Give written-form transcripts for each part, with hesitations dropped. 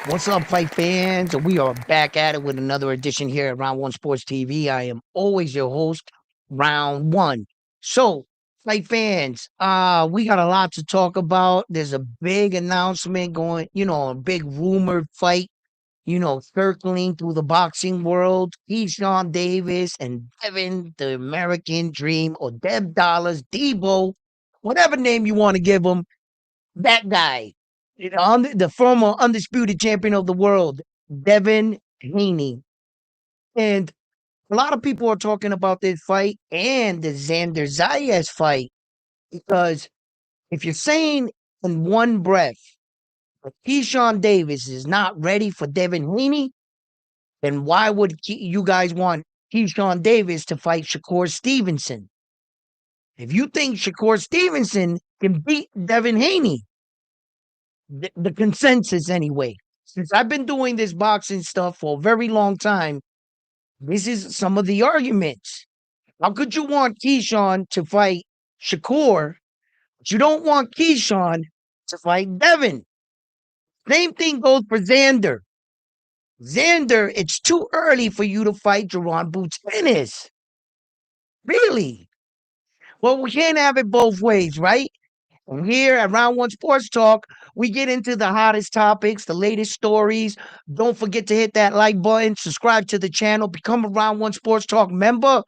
What's up, fight fans? We are back at it with another edition here at Round One Sports TV. I am always your host, Round One. So, fight fans, we got a lot to talk about. There's a big announcement going, a big rumored fight, circling through the boxing world. Keyshawn Davis and Devin, the American Dream, or Deb Dollars, Debo, whatever name you want to give him, that guy, the former undisputed champion of the world, Devin Haney. And a lot of people are talking about this fight and the Xander Zayas fight because if you're saying in one breath that Keyshawn Davis is not ready for Devin Haney, then why would you guys want Keyshawn Davis to fight Shakur Stevenson? If you think Shakur Stevenson can beat Devin Haney, the consensus anyway. Since I've been doing this boxing stuff for a very long time, this is some of the arguments. How could you want Keyshawn to fight Shakur, but you don't want Keyshawn to fight Devin? Same thing goes for Xander. Xander, it's too early for you to fight Jerron Boots Ennis. Really? Well, we can't have it both ways, right? And here at Round One Sports Talk, we get into the hottest topics, the latest stories. Don't forget to hit that like button, subscribe to the channel, become a Round One Sports Talk member.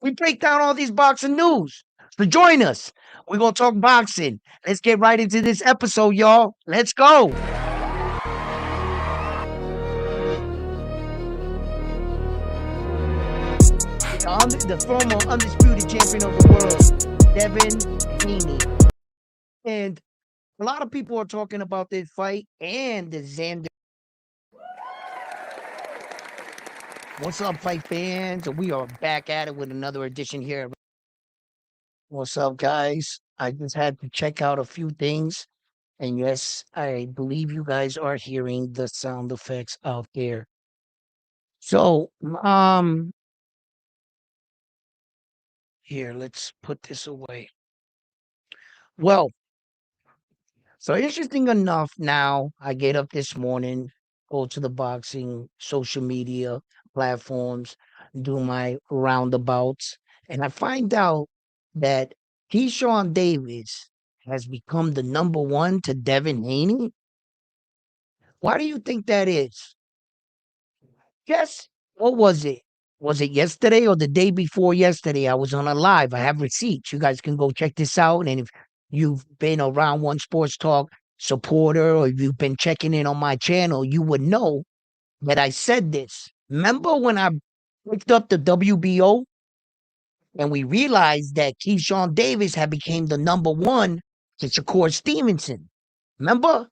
We break down all these boxing news. So join us. We're going to talk boxing. Let's get right into this episode, y'all. Let's go. The former undisputed champion of the world, Devin Haney. And a lot of people are talking about this fight and the Xander. What's up, fight fans? We are back at it with another edition here. What's up, guys? I just had to check out a few things. And yes, I believe you guys are hearing the sound effects out there. So, here, let's put this away. Well, so interesting enough, now I get up this morning, go to the boxing social media platforms, do my roundabouts, and I find out that Keyshawn Davis has become the number one to Devin Haney. Why do you think that is? Guess what was it? Was it yesterday or the day before yesterday? I was on a live. I have receipts. You guys can go check this out. And if you've been around One Sports Talk supporter or if you've been checking in on my channel, you would know that I said this. Remember when I picked up the WBO and we realized that Keyshawn Davis had became the number one to Shakur Stevenson? Remember?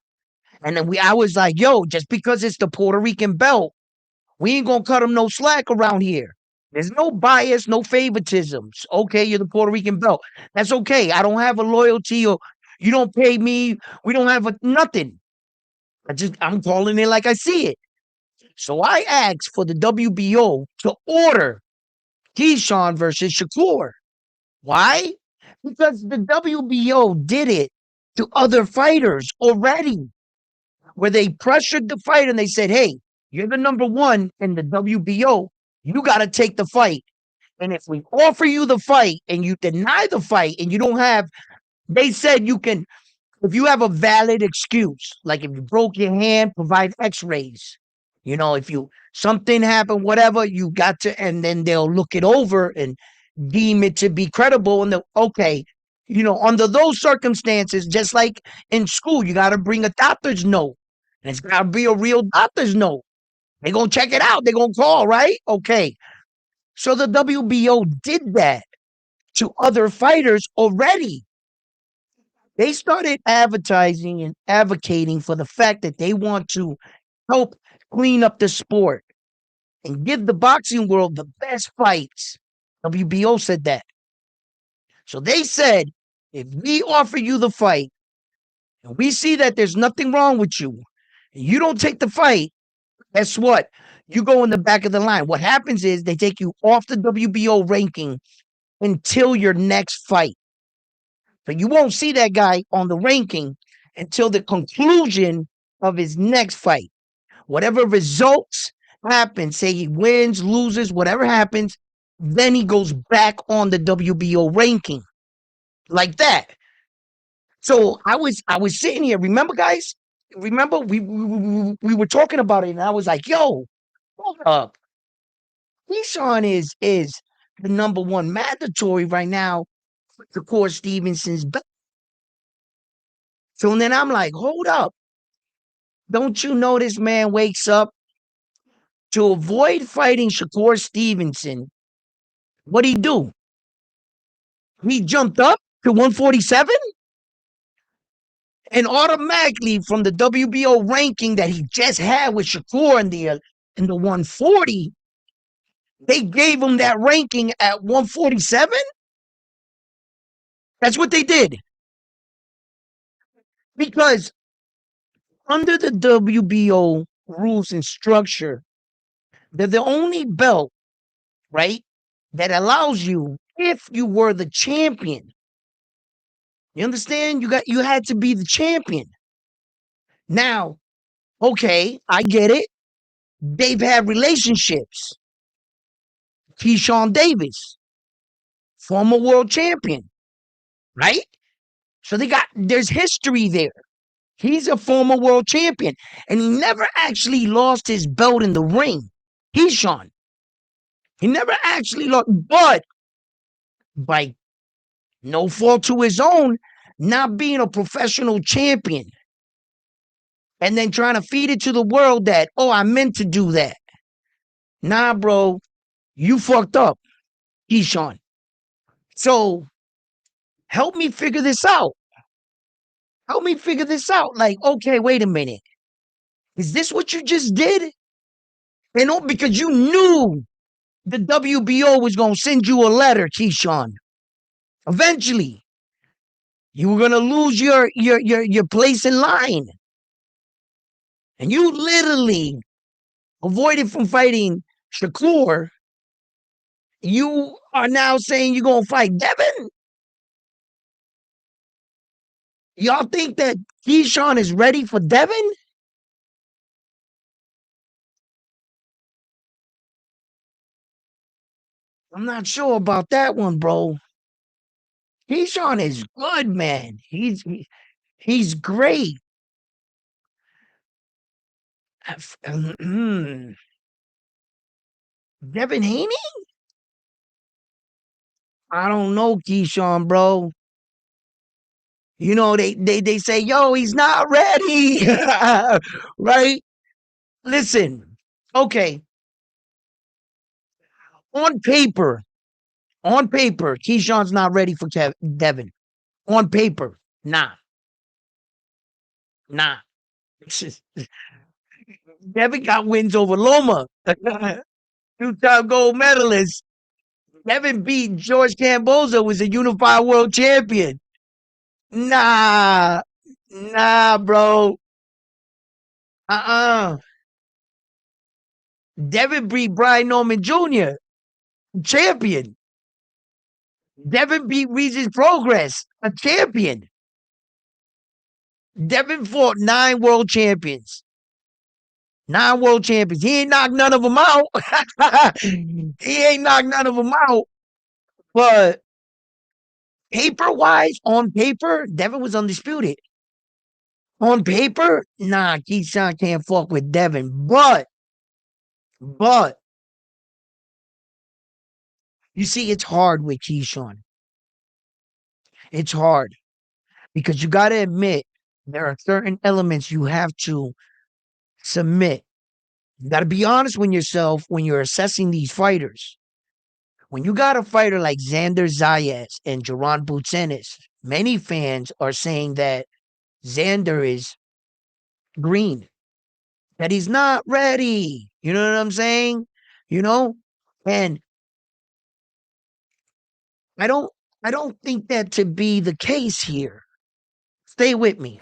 And then I was like, yo, just because it's the Puerto Rican belt, we ain't gonna cut him no slack around here. There's no bias, no favoritisms. Okay, you're the Puerto Rican belt. That's okay. I don't have a loyalty or you don't pay me. We don't have nothing. I'm calling it like I see it. So I asked for the WBO to order Keyshawn versus Shakur. Why? Because the WBO did it to other fighters already, where they pressured the fight and they said, hey, you're the number one in the WBO. You got to take the fight. And if we offer you the fight and you deny the fight and you don't have, they said you can, if you have a valid excuse, like if you broke your hand, provide x-rays. If something happened, whatever, you got to, and then they'll look it over and deem it to be credible. And okay, under those circumstances, just like in school, you got to bring a doctor's note. And it's got to be a real doctor's note. They're going to check it out. They're going to call, right? Okay. So the WBO did that to other fighters already. They started advertising and advocating for the fact that they want to help clean up the sport and give the boxing world the best fights. WBO said that. So they said, if we offer you the fight and we see that there's nothing wrong with you, and you don't take the fight, guess what? You go in the back of the line. What happens is they take you off the WBO ranking until your next fight. So you won't see that guy on the ranking until the conclusion of his next fight. Whatever results happen, say he wins, loses, whatever happens, then he goes back on the WBO ranking like that. So I was sitting here. Remember, guys? Remember we were talking about it, and I was like, "Yo, hold up, Keyshawn is the number one mandatory right now to Core Stevenson's belt." So then I'm like, "Hold up, don't you know this man wakes up to avoid fighting Shakur Stevenson? What'd he do? He jumped up to 147, and automatically from the WBO ranking that he just had with Shakur in the 140, they gave him that ranking at 147. That's what they did. Because under the WBO rules and structure, they're the only belt, right, that allows you, if you were the champion. You understand? You had to be the champion. Now, okay, I get it. They've had relationships. Keyshawn Davis, former world champion, right? So there's history there. He's a former world champion, and he never actually lost his belt in the ring. Keyshawn. He never actually lost, but by no fault to his own, not being a professional champion and then trying to feed it to the world that, oh, I meant to do that. Nah, bro, you fucked up, Keyshawn. So help me figure this out. Help me figure this out. Like, okay, wait a minute. Is this what you just did? You know, because you knew the WBO was going to send you a letter, Keyshawn. Eventually, you were going to lose your place in line. And you literally avoided from fighting Shakur. You are now saying you're going to fight Devin? Y'all think that Keyshawn is ready for Devin? I'm not sure about that one, bro. Keyshawn is good, man. He's great. Devin Haney? I don't know, Keyshawn, bro. You know, they say, yo, he's not ready. Right? Listen, okay. On paper, Keyshawn's not ready for Devin. On paper, nah. Nah. Devin got wins over Loma. Two-time gold medalist. Devin beat George Camboza, was a unified world champion. Nah. Nah, bro. Uh-uh. Devin beat Brian Norman Jr., champion. Devin beat Regis Progress, a champion. Devin fought 9 world champions. 9 world champions. He ain't knocked none of them out. He ain't knocked none of them out. But paper wise, on paper, Devin was undisputed. On paper, nah, Keyshawn can't fuck with Devin. But, you see, it's hard with Keyshawn. It's hard because you got to admit there are certain elements you have to submit. You got to be honest with yourself when you're assessing these fighters. When you got a fighter like Xander Zayas and Jaron Butsenis, many fans are saying that Xander is green, that he's not ready. You know what I'm saying? You know? And I don't I don't think that to be the case here. Stay with me.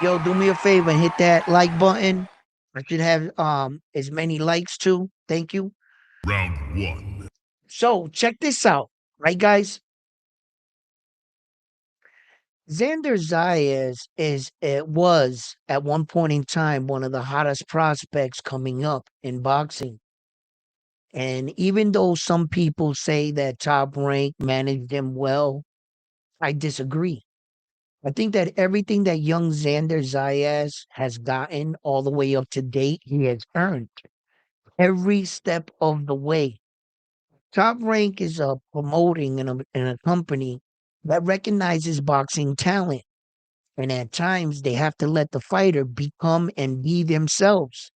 Yo, do me a favor and hit that like button. I should have as many likes too. Thank you. Round one. So check this out, right, guys? Xander Zayas was at one point in time one of the hottest prospects coming up in boxing. And even though some people say that Top Rank managed him well, I disagree. I think that everything that young Xander Zayas has gotten all the way up to date, he has earned every step of the way. Top Rank is a promoting in a company that recognizes boxing talent. And at times, they have to let the fighter become and be themselves.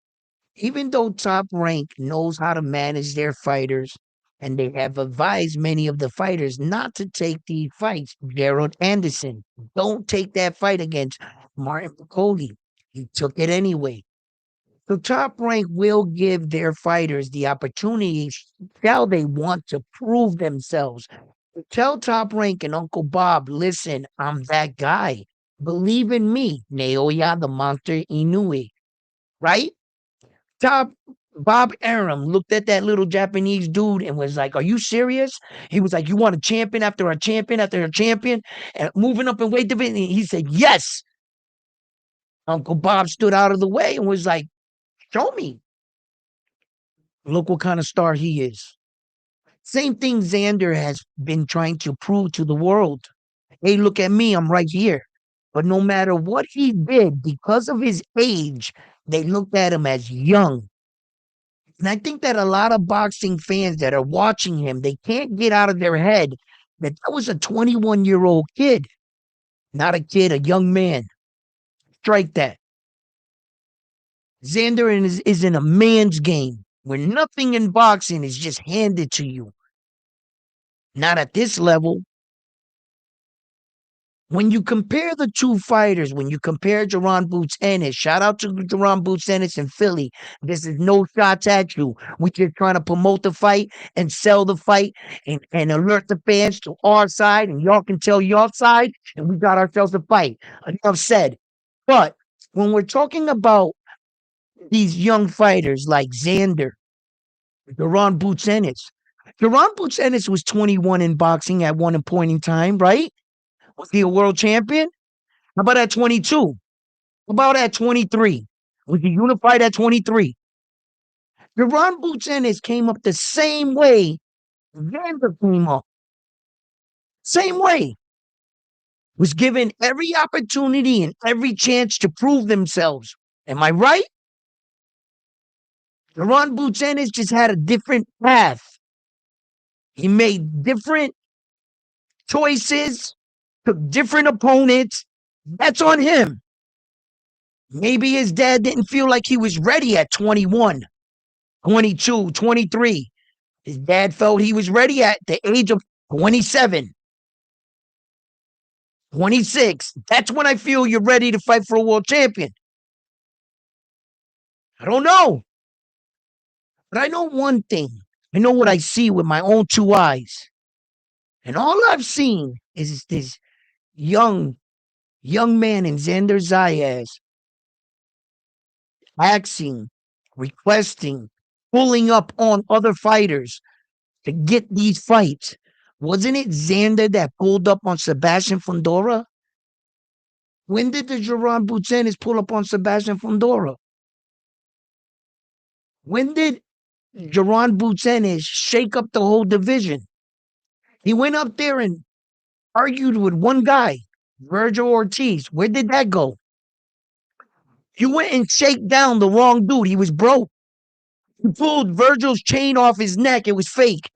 Even though Top Rank knows how to manage their fighters, and they have advised many of the fighters not to take these fights. Gerald Anderson, don't take that fight against Martin Piccoli. He took it anyway. So Top Rank will give their fighters the opportunity, shall they want to prove themselves. Tell Top Rank and Uncle Bob, listen, I'm that guy. Believe in me, Naoya the Monster Inoue, right? Top Bob Arum looked at that little Japanese dude and was like, "Are you serious?" He was like, "You want a champion after a champion after a champion and moving up in weight division?" He said, "Yes." Uncle Bob stood out of the way and was like, "Show me." Look what kind of star he is. Same thing Xander has been trying to prove to the world. Hey, look at me, I'm right here. But no matter what he did, because of his age, they looked at him as young. And I think that a lot of boxing fans that are watching him, they can't get out of their head that that was a 21-year-old kid, not a kid, a young man. Strike that. Xander is in a man's game where nothing in boxing is just handed to you. Not at this level. When you compare the two fighters, when you compare Jerron Boots Ennis, shout out to Jerron Boots Ennis in Philly. This is no shots at you. We're just trying to promote the fight and sell the fight and alert the fans to our side, and y'all can tell your side, and we got ourselves a fight. Enough said. But when we're talking about these young fighters like Xander, Jerron Boots Ennis, Jerron Boots Ennis was 21 in boxing at one point in time, right? Was he a world champion? How about at 22? How about at 23? Was he unified at 23? Jerron Boots Ennis came up the same way Vander came up. Same way. Was given every opportunity and every chance to prove themselves. Am I right? Jerron Boots Ennis just had a different path. He made different choices, took different opponents. That's on him. Maybe his dad didn't feel like he was ready at 21, 22, 23. His dad felt he was ready at the age of 27, 26. That's when I feel you're ready to fight for a world champion. I don't know. But I know one thing. I know what I see with my own two eyes. And all I've seen is this young man in Xander Zayas asking, requesting, pulling up on other fighters to get these fights. Wasn't it Xander that pulled up on Sebastian Fundora? When did the Jerron Butzenis pull up on Sebastian Fundora? When did Jerron Butzenis shake up the whole division? He went up there and argued with one guy, Virgil Ortiz. Where did that go? You went and shake down the wrong dude. He was broke. You pulled Virgil's chain off his neck. It was fake.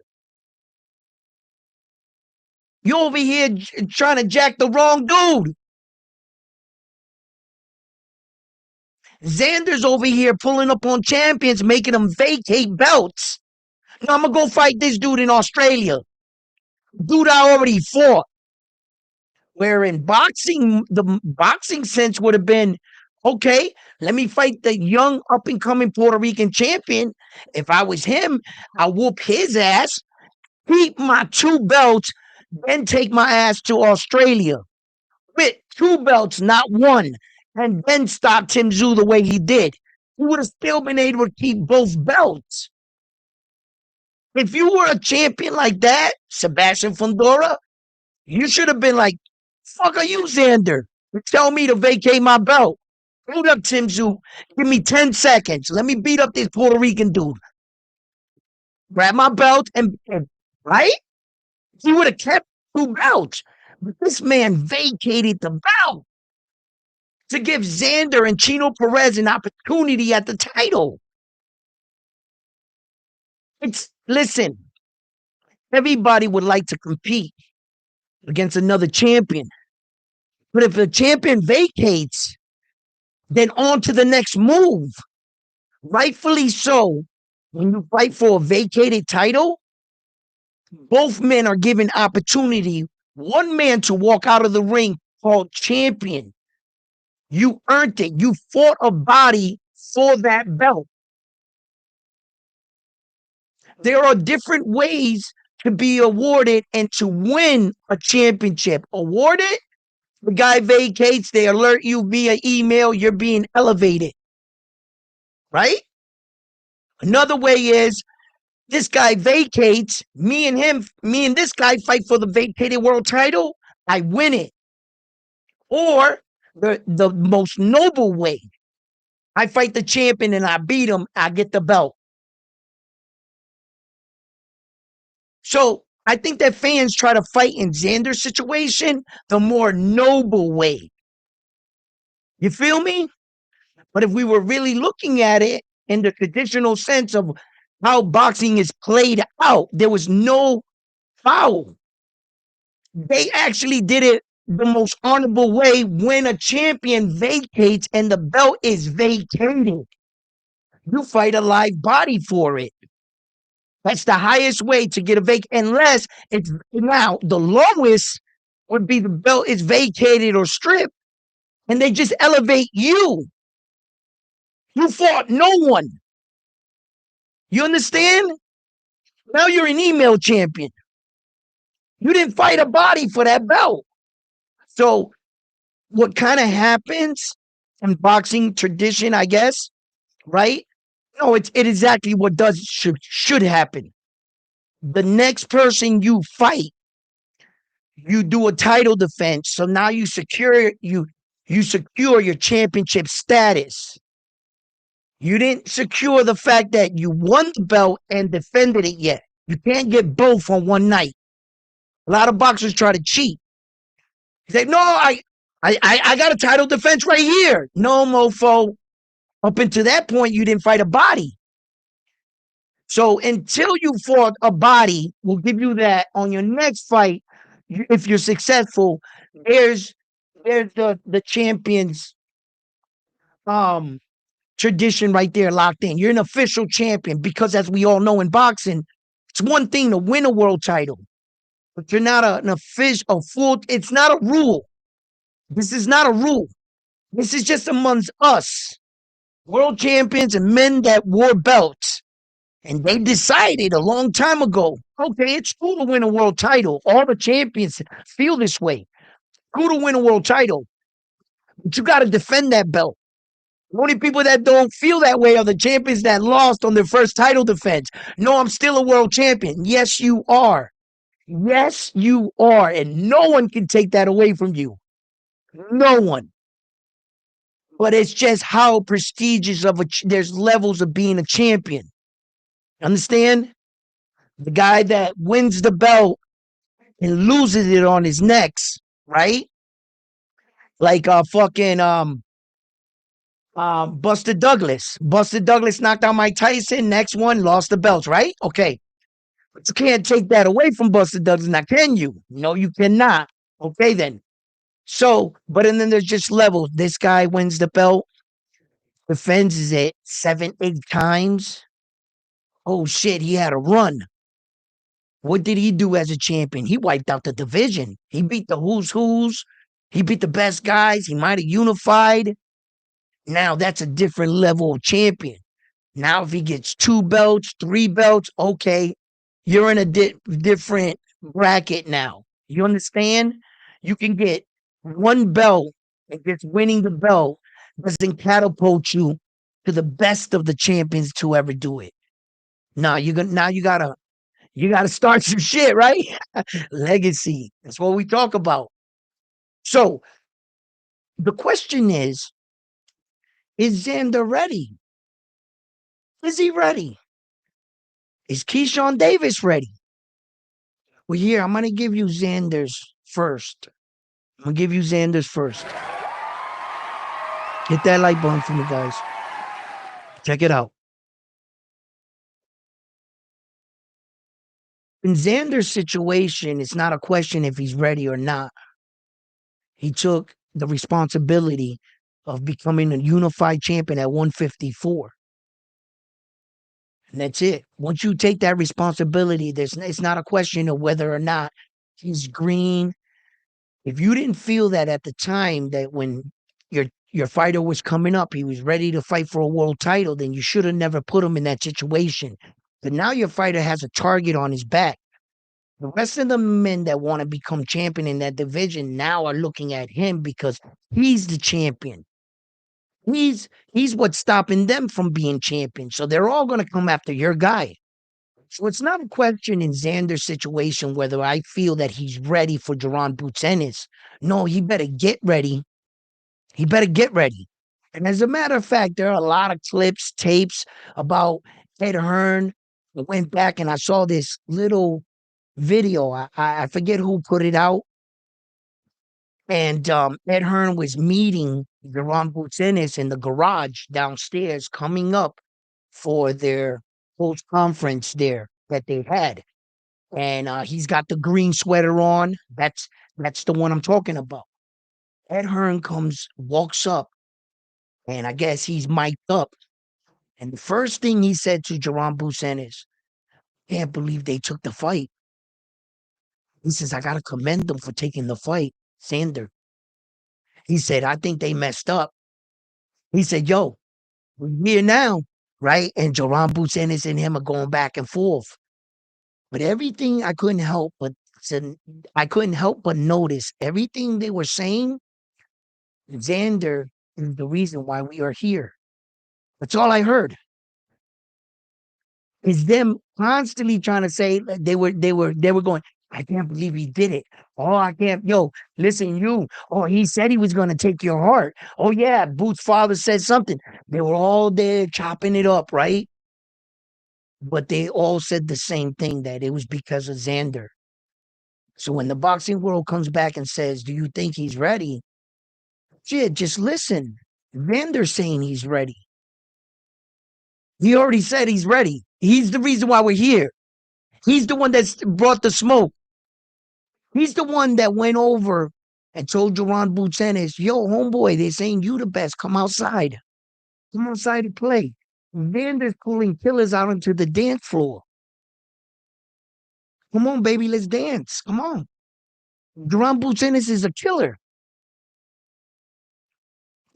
You over here trying to jack the wrong dude. Xander's over here pulling up on champions, making them vacate belts. Now I'm gonna go fight this dude in Australia. Dude I already fought. Where in boxing, the boxing sense would have been, okay, let me fight the young up and coming Puerto Rican champion. If I was him, I'll whoop his ass, keep my two belts, then take my ass to Australia with two belts, not one, and then stop Tim Tszyu the way he did. He would have still been able to keep both belts. If you were a champion like that, Sebastian Fundora, you should have been like, Fuck are you, Xander? Tell me to vacate my belt. Hold up, Tim Zoo. Give me 10 seconds. Let me beat up this Puerto Rican dude. Grab my belt and right? He would have kept 2 belts. But this man vacated the belt to give Xander and Chino Perez an opportunity at the title. Listen, everybody would like to compete against another champion. But if a champion vacates, then on to the next move. Rightfully so, when you fight for a vacated title, both men are given opportunity. One man to walk out of the ring called champion. You earned it. You fought a body for that belt. There are different ways to be awarded and to win a championship. Awarded, the guy vacates, they alert you via email, you're being elevated. Right? Another way is this guy vacates, me and this guy fight for the vacated world title, I win it. Or the most noble way, I fight the champion and I beat him, I get the belt. So I think that fans try to fight in Xander's situation the more noble way. You feel me? But if we were really looking at it in the traditional sense of how boxing is played out, there was no foul. They actually did it the most honorable way when a champion vacates and the belt is vacated. You fight a live body for it. That's the highest way to get a vacate, unless it's now the lowest would be the belt is vacated or stripped, and they just elevate you. You fought no one. You understand? Now you're an email champion. You didn't fight a body for that belt. So what kind of happens in boxing tradition, I guess, right? No, it exactly what should happen. The next person you fight, you do a title defense. So now you secure your championship status. You didn't secure the fact that you won the belt and defended it yet. You can't get both on one night. A lot of boxers try to cheat. They say, no, I got a title defense right here. No, mofo. Up until that point, you didn't fight a body. So until you fought a body, we'll give you that on your next fight. If you're successful, there's the champion's tradition right there locked in. You're an official champion because, as we all know in boxing, it's one thing to win a world title, but you're not an official, full. It's not a rule. This is not a rule. This is just amongst us, world champions and men that wore belts. And they decided a long time ago, okay, it's cool to win a world title. All the champions feel this way. Cool to win a world title. But you got to defend that belt. The only people that don't feel that way are the champions that lost on their first title defense. No, I'm still a world champion. Yes, you are. Yes, you are. And no one can take that away from you. No one. But it's just how prestigious there's levels of being a champion. Understand? The guy that wins the belt and loses it on his necks, right? Like fucking Buster Douglas. Buster Douglas knocked out Mike Tyson. Next one, lost the belts, right? Okay. But you can't take that away from Buster Douglas now, can you? No, you cannot. Okay, then. So, but and then there's just levels. This guy wins the belt, defends it 7, 8 times. Oh shit, he had a run. What did he do as a champion? He wiped out the division. He beat the who's. He beat the best guys. He might have unified. Now that's a different level of champion. Now if he gets 2 belts, 3 belts, okay, you're in a different bracket now. You understand? You can get 1 belt, and just winning the belt doesn't catapult you to the best of the champions to ever do it. Now you gotta start some shit, right? Legacy. That's what we talk about. So the question is Xander ready? Is he ready? Is Keyshawn Davis ready? Well, here, I'm going to give you Xander's first. I'm going to give you Xander's first. Hit that like button for me, guys. Check it out. In Xander's situation, it's not a question if he's ready or not. He took the responsibility of becoming a unified champion at 154. And that's it. Once you take that responsibility, it's not a question of whether or not he's green. If you didn't feel that at the time that when your fighter was coming up, he was ready to fight for a world title, then you should have never put him in that situation. But now your fighter has a target on his back. The rest of the men that want to become champion in that division now are looking at him because he's the champion. He's what's stopping them from being champion. So they're all going to come after your guy. So it's not a question in Xander's situation whether I feel that he's ready for Jaron Boots Ennis. No, he better get ready. He better get ready. And as a matter of fact, there are a lot of clips, tapes about Ed Hearn. I went back and I saw this little video. I forget who put it out. And Ed Hearn was meeting Jaron Boots Ennis in the garage downstairs coming up for their post conference there that they had. And he's got the green sweater on. That's the one I'm talking about. Ed Hearn walks up, and I guess he's mic'd up. And the first thing he said to Jaron Boots Ennis, can't believe they took the fight. He says, I gotta commend them for taking the fight, Xander. He said, I think they messed up. He said, yo, we're here now, right? And Jaron Boots Ennis and him are going back and forth. But everything I couldn't help but notice everything they were saying. Xander is the reason why we are here. That's all I heard. Is them constantly trying to say they were going, I can't believe he did it. Oh, I can't, yo, listen, you. Oh, he said he was gonna take your heart. Oh, yeah, Boots' father said something. They were all there chopping it up, right? But they all said the same thing, that it was because of Xander. So when the boxing world comes back and says, do you think he's ready? Shit, just listen. Xander's saying he's ready. He already said he's ready. He's the reason why we're here. He's the one that's brought the smoke. He's the one that went over and told Jaron Boots Ennis, yo, homeboy, they're saying you the best. Come outside. Come outside to play. Xander's pulling killers out onto the dance floor. Come on, baby, let's dance. Come on. Jaron Boots Ennis is a killer.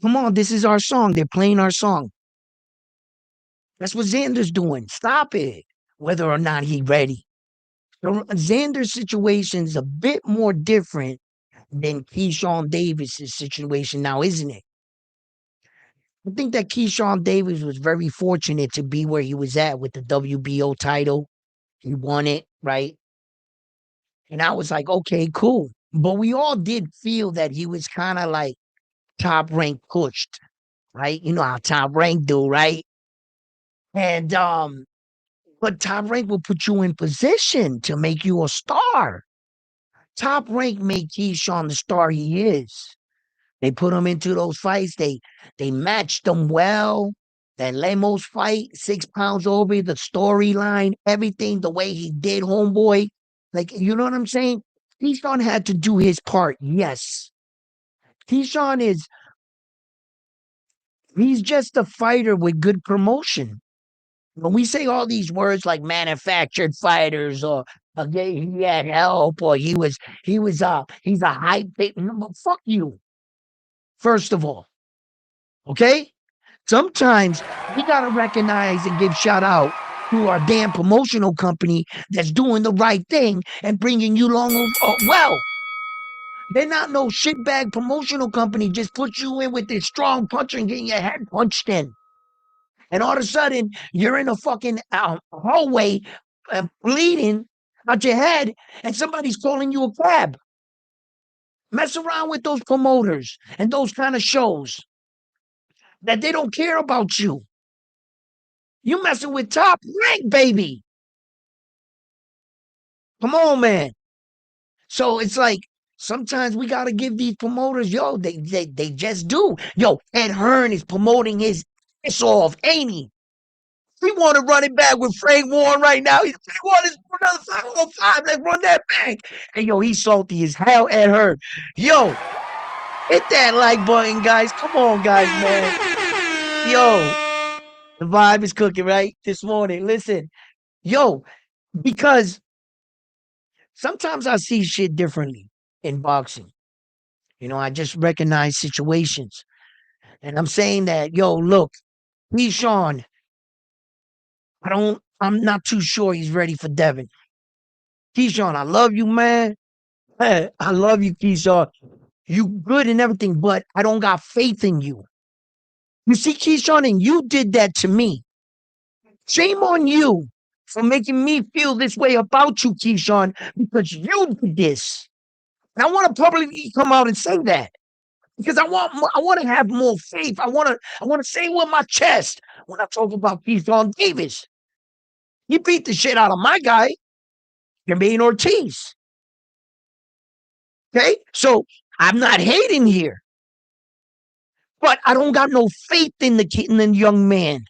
Come on, this is our song. They're playing our song. That's what Xander's doing. Stop it. Whether or not he's ready. So Xander's situation is a bit more different than Keyshawn Davis's situation now, isn't it? I think that Keyshawn Davis was very fortunate to be where he was at with the WBO title. He won it, right? And I was like, okay, cool. But we all did feel that he was kind of like top rank pushed, right? You know how top rank do, right? And but top rank will put you in position to make you a star. Top rank made Keyshawn the star he is. They put him into those fights. They matched him well. That Lemos fight, 6 pounds over, the storyline, everything, the way he did, homeboy. Like, you know what I'm saying? Keyshawn had to do his part. Yes. Keyshawn he's just a fighter with good promotion. When we say all these words like manufactured fighters or he had help or he's a hype, fuck you. First of all, okay? Sometimes we got to recognize and give shout out to our damn promotional company that's doing the right thing and bringing you along. Well, they're not no shitbag promotional company. Just put you in with this strong puncher and getting your head punched in. And all of a sudden, you're in a fucking hallway bleeding out your head and somebody's calling you a cab. Mess around with those promoters and those kind of shows that they don't care about you. You messing with Top Rank, baby. Come on, man. So it's like sometimes we gotta give these promoters, yo, they just do. Yo, Ed Hearn is promoting his ass off, ain't he? We want to run it back with Frank Warren right now. He wants another 505. Let's run that back. And yo, he's salty as hell, Ed Hearn. Yo, hit that like button, guys. Come on, guys, man. Yo, the vibe is cooking, right? This morning. Listen, yo, because sometimes I see shit differently in boxing. I just recognize situations. And I'm saying that, yo, look, Keyshawn, I'm not too sure he's ready for Devin. Keyshawn, I love you, man. Hey, I love you, Keyshawn. You good and everything, but I don't got faith in you. You see, Keyshawn, and you did that to me. Shame on you for making me feel this way about you, Keyshawn, because you did this. And I want to publicly come out and say that. Because I want to have more faith. I want to say it with my chest when I talk about Keyshawn Davis. He beat the shit out of my guy, Jermaine Ortiz. Okay? So I'm not hating here. But I don't got no faith in the young man.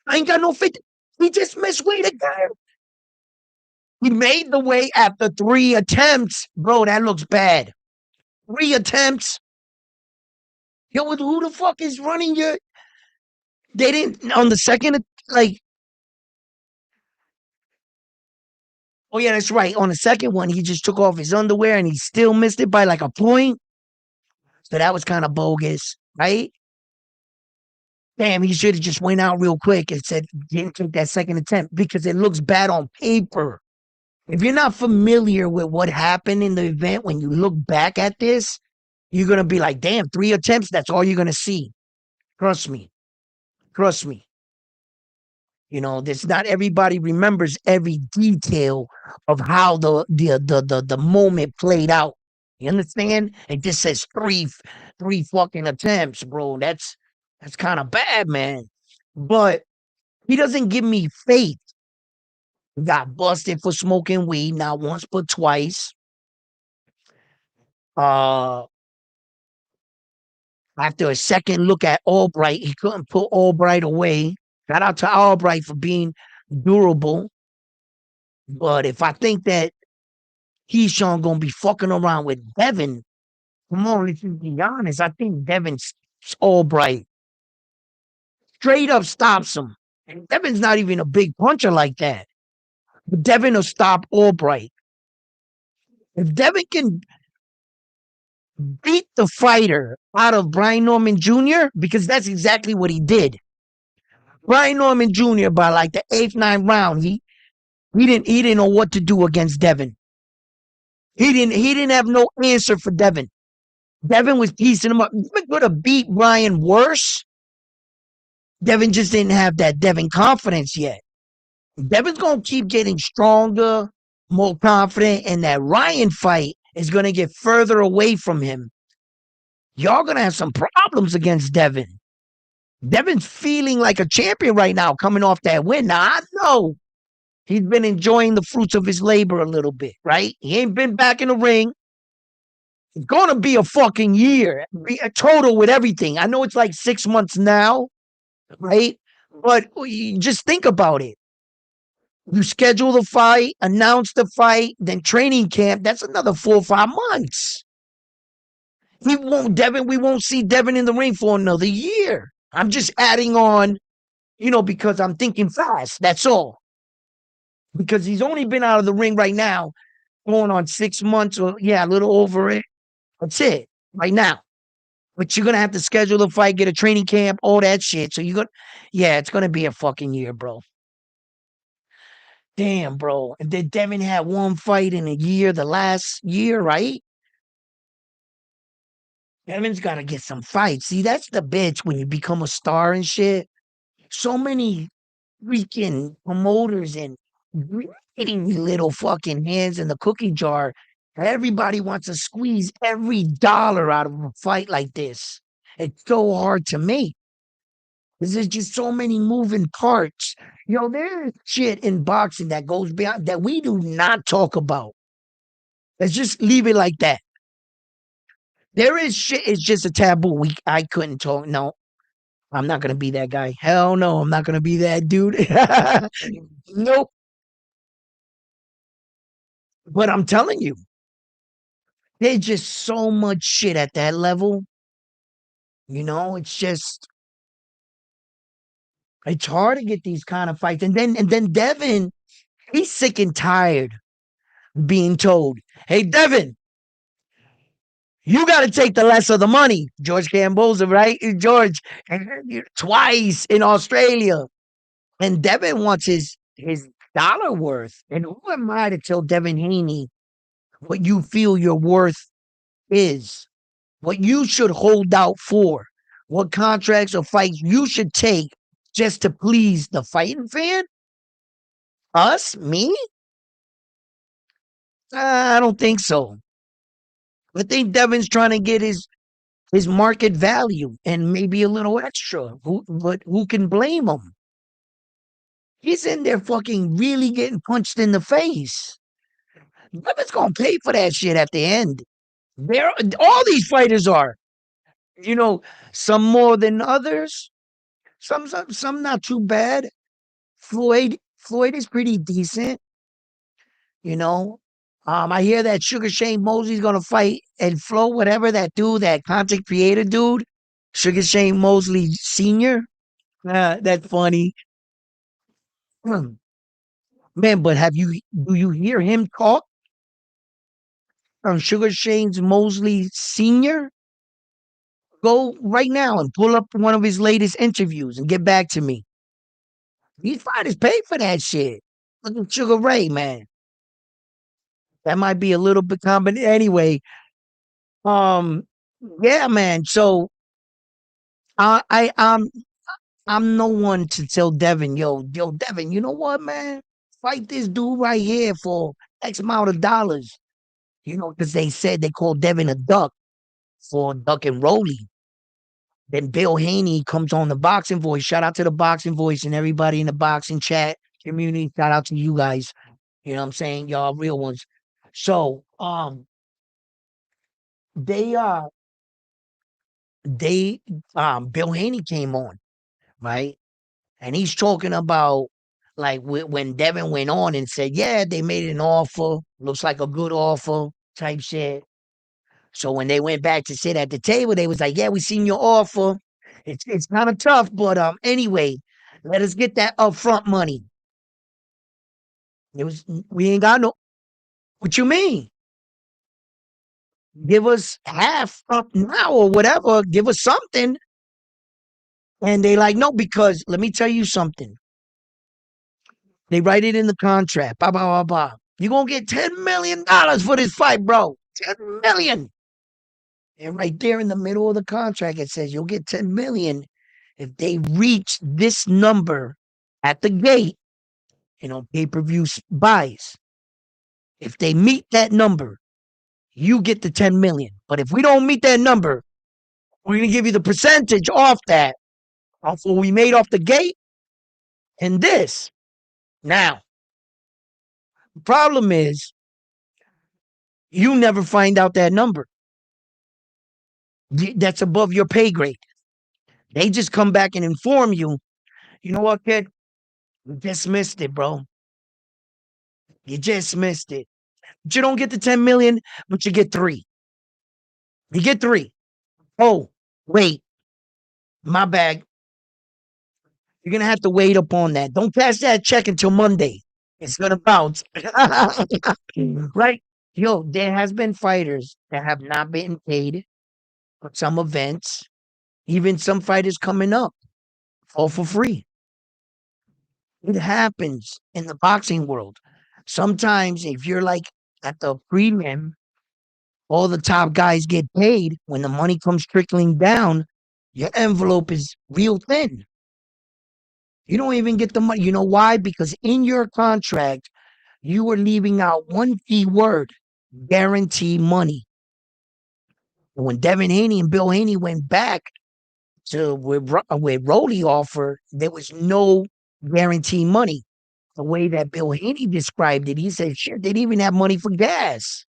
I ain't got no faith. He just misweight again. He made the weight after 3 attempts. Bro, that looks bad. 3 attempts. Yo, who the fuck is running your... They didn't... On the second, like... Oh, yeah, that's right. On the second one, he just took off his underwear and he still missed it by like a point. So that was kind of bogus, right? Damn, he should have just went out real quick and said, didn't take that second attempt because it looks bad on paper. If you're not familiar with what happened in the event, when you look back at this, you're going to be like, damn, 3 attempts, that's all you're going to see. Trust me. Trust me. This not everybody remembers every detail of how the moment played out. You understand? It just says three fucking attempts, bro. That's kind of bad, man. But he doesn't give me faith. He got busted for smoking weed, not once but twice. After a second look at Albright, he couldn't put Albright away. Shout out to Albright for being durable. But if I think that Keyshawn gonna be fucking around with Devin, come on, let's be honest. I think Devin's Albright. Straight up stops him. And Devin's not even a big puncher like that. But Devin will stop Albright. If Devin can beat the fighter out of Brian Norman Jr., because that's exactly what he did. Brian Norman Jr. by like the 8th, 9th round, he didn't know what to do against Devin. He didn't have no answer for Devin. Devin was piecing him up. Devin could have beat Brian worse. Devin just didn't have that Devin confidence yet. Devin's gonna keep getting stronger, more confident, and that Ryan fight is gonna get further away from him. Y'all gonna have some problems against Devin. Devin's feeling like a champion right now, coming off that win. Now I know he's been enjoying the fruits of his labor a little bit, right? He ain't been back in the ring. It's gonna be a fucking year, be a total with everything. I know it's like 6 months now, right? But you just think about it. You schedule the fight, announce the fight, then training camp. That's another 4 or 5 months. We won't see Devin in the ring for another year. I'm just adding on, because I'm thinking fast. That's all. Because he's only been out of the ring right now, going on 6 months or, a little over it. That's it right now. But you're going to have to schedule the fight, get a training camp, all that shit. So it's going to be a fucking year, bro. Damn, bro. And then Devin had 1 fight in a year, the last year, right? Devin's got to get some fights. See, that's the bitch when you become a star and shit. So many freaking promoters and getting little fucking hands in the cookie jar Everybody wants to squeeze every dollar out of a fight like this. It's so hard to make. There's just so many moving parts. There's shit in boxing that goes beyond that we do not talk about. Let's just leave it like that. There is shit. It's just a taboo. I couldn't talk. No, I'm not gonna be that guy. Hell no, I'm not gonna be that dude. Nope. But I'm telling you, there's just so much shit at that level. It's just it's hard to get these kind of fights. And then Devin, he's sick and tired being told, "Hey, Devin, you got to take the less of the money." George Camboza, right? George, twice in Australia. And Devin wants his dollar worth. And who am I to tell Devin Haney what you feel your worth is, what you should hold out for, what contracts or fights you should take just to please the fighting fan? Us? Me? I don't think so. I think Devin's trying to get his market value and maybe a little extra. But who can blame him? He's in there fucking really getting punched in the face. Devin's gonna pay for that shit at the end. There, all these fighters are. You know, some more than others. Some not too bad. Floyd is pretty decent. You know, I hear that Sugar Shane Mosley's gonna fight and Flo, whatever that dude, that content creator dude, Sugar Shane Mosley Senior. That's funny, man. But do you hear him talk on Sugar Shane's Mosley Senior? Go right now and pull up one of his latest interviews and get back to me. These fighters pay for that shit. Look at Sugar Ray, man. That might be a little bit common anyway. Um, yeah, man. So I, I, I'm, I'm no one to tell Devin, yo, Devin. You know what, man? Fight this dude right here for X amount of dollars. Because they said they called Devin a duck for Duck and Rolly. Then Bill Haney comes on the Boxing Voice. Shout out to the Boxing Voice and everybody in the boxing chat community. Shout out to you guys. You know what I'm saying? Y'all real ones. So, they they Bill Haney came on, right? And he's talking about like when Devin went on and said, yeah, they made an offer, looks like a good offer type shit. So when they went back to sit at the table, they was like, yeah, we seen your offer. It's kind of tough, but anyway, let us get that upfront money. We ain't got no. What you mean? Give us half up now or whatever. Give us something. And they like, no, because let me tell you something. They write it in the contract. Blah, blah, blah, blah. You're going to get $10 million for this fight, bro. $10 million. And right there in the middle of the contract, it says you'll get $10 million if they reach this number at the gate, pay-per-view buys. If they meet that number, you get the $10 million. But if we don't meet that number, we're going to give you the percentage off that, off what we made off the gate and this. Now, the problem is you never find out that number. That's above your pay grade. They just come back and inform you, you know what, kid? You just missed it, bro. You just missed it. But you don't get the 10 million, but you get three. You get three. Oh, wait. My bag. You're gonna have to wait up on that. Don't cash that check until Monday. It's gonna bounce. Right? Yo, there has been fighters that have not been paid for some events. Even some fighters coming up, all for free. It happens in the boxing world. Sometimes if you're like at the prelim, all the top guys get paid. When the money comes trickling down, your envelope is real thin. You don't even get the money. You know why? Because in your contract, you were leaving out one key word. guarantee money. When Devin Haney and Bill Haney went back to where Rowley offered, there was no guarantee money. The way that Bill Haney described it, he said, shit, they didn't even have money for gas.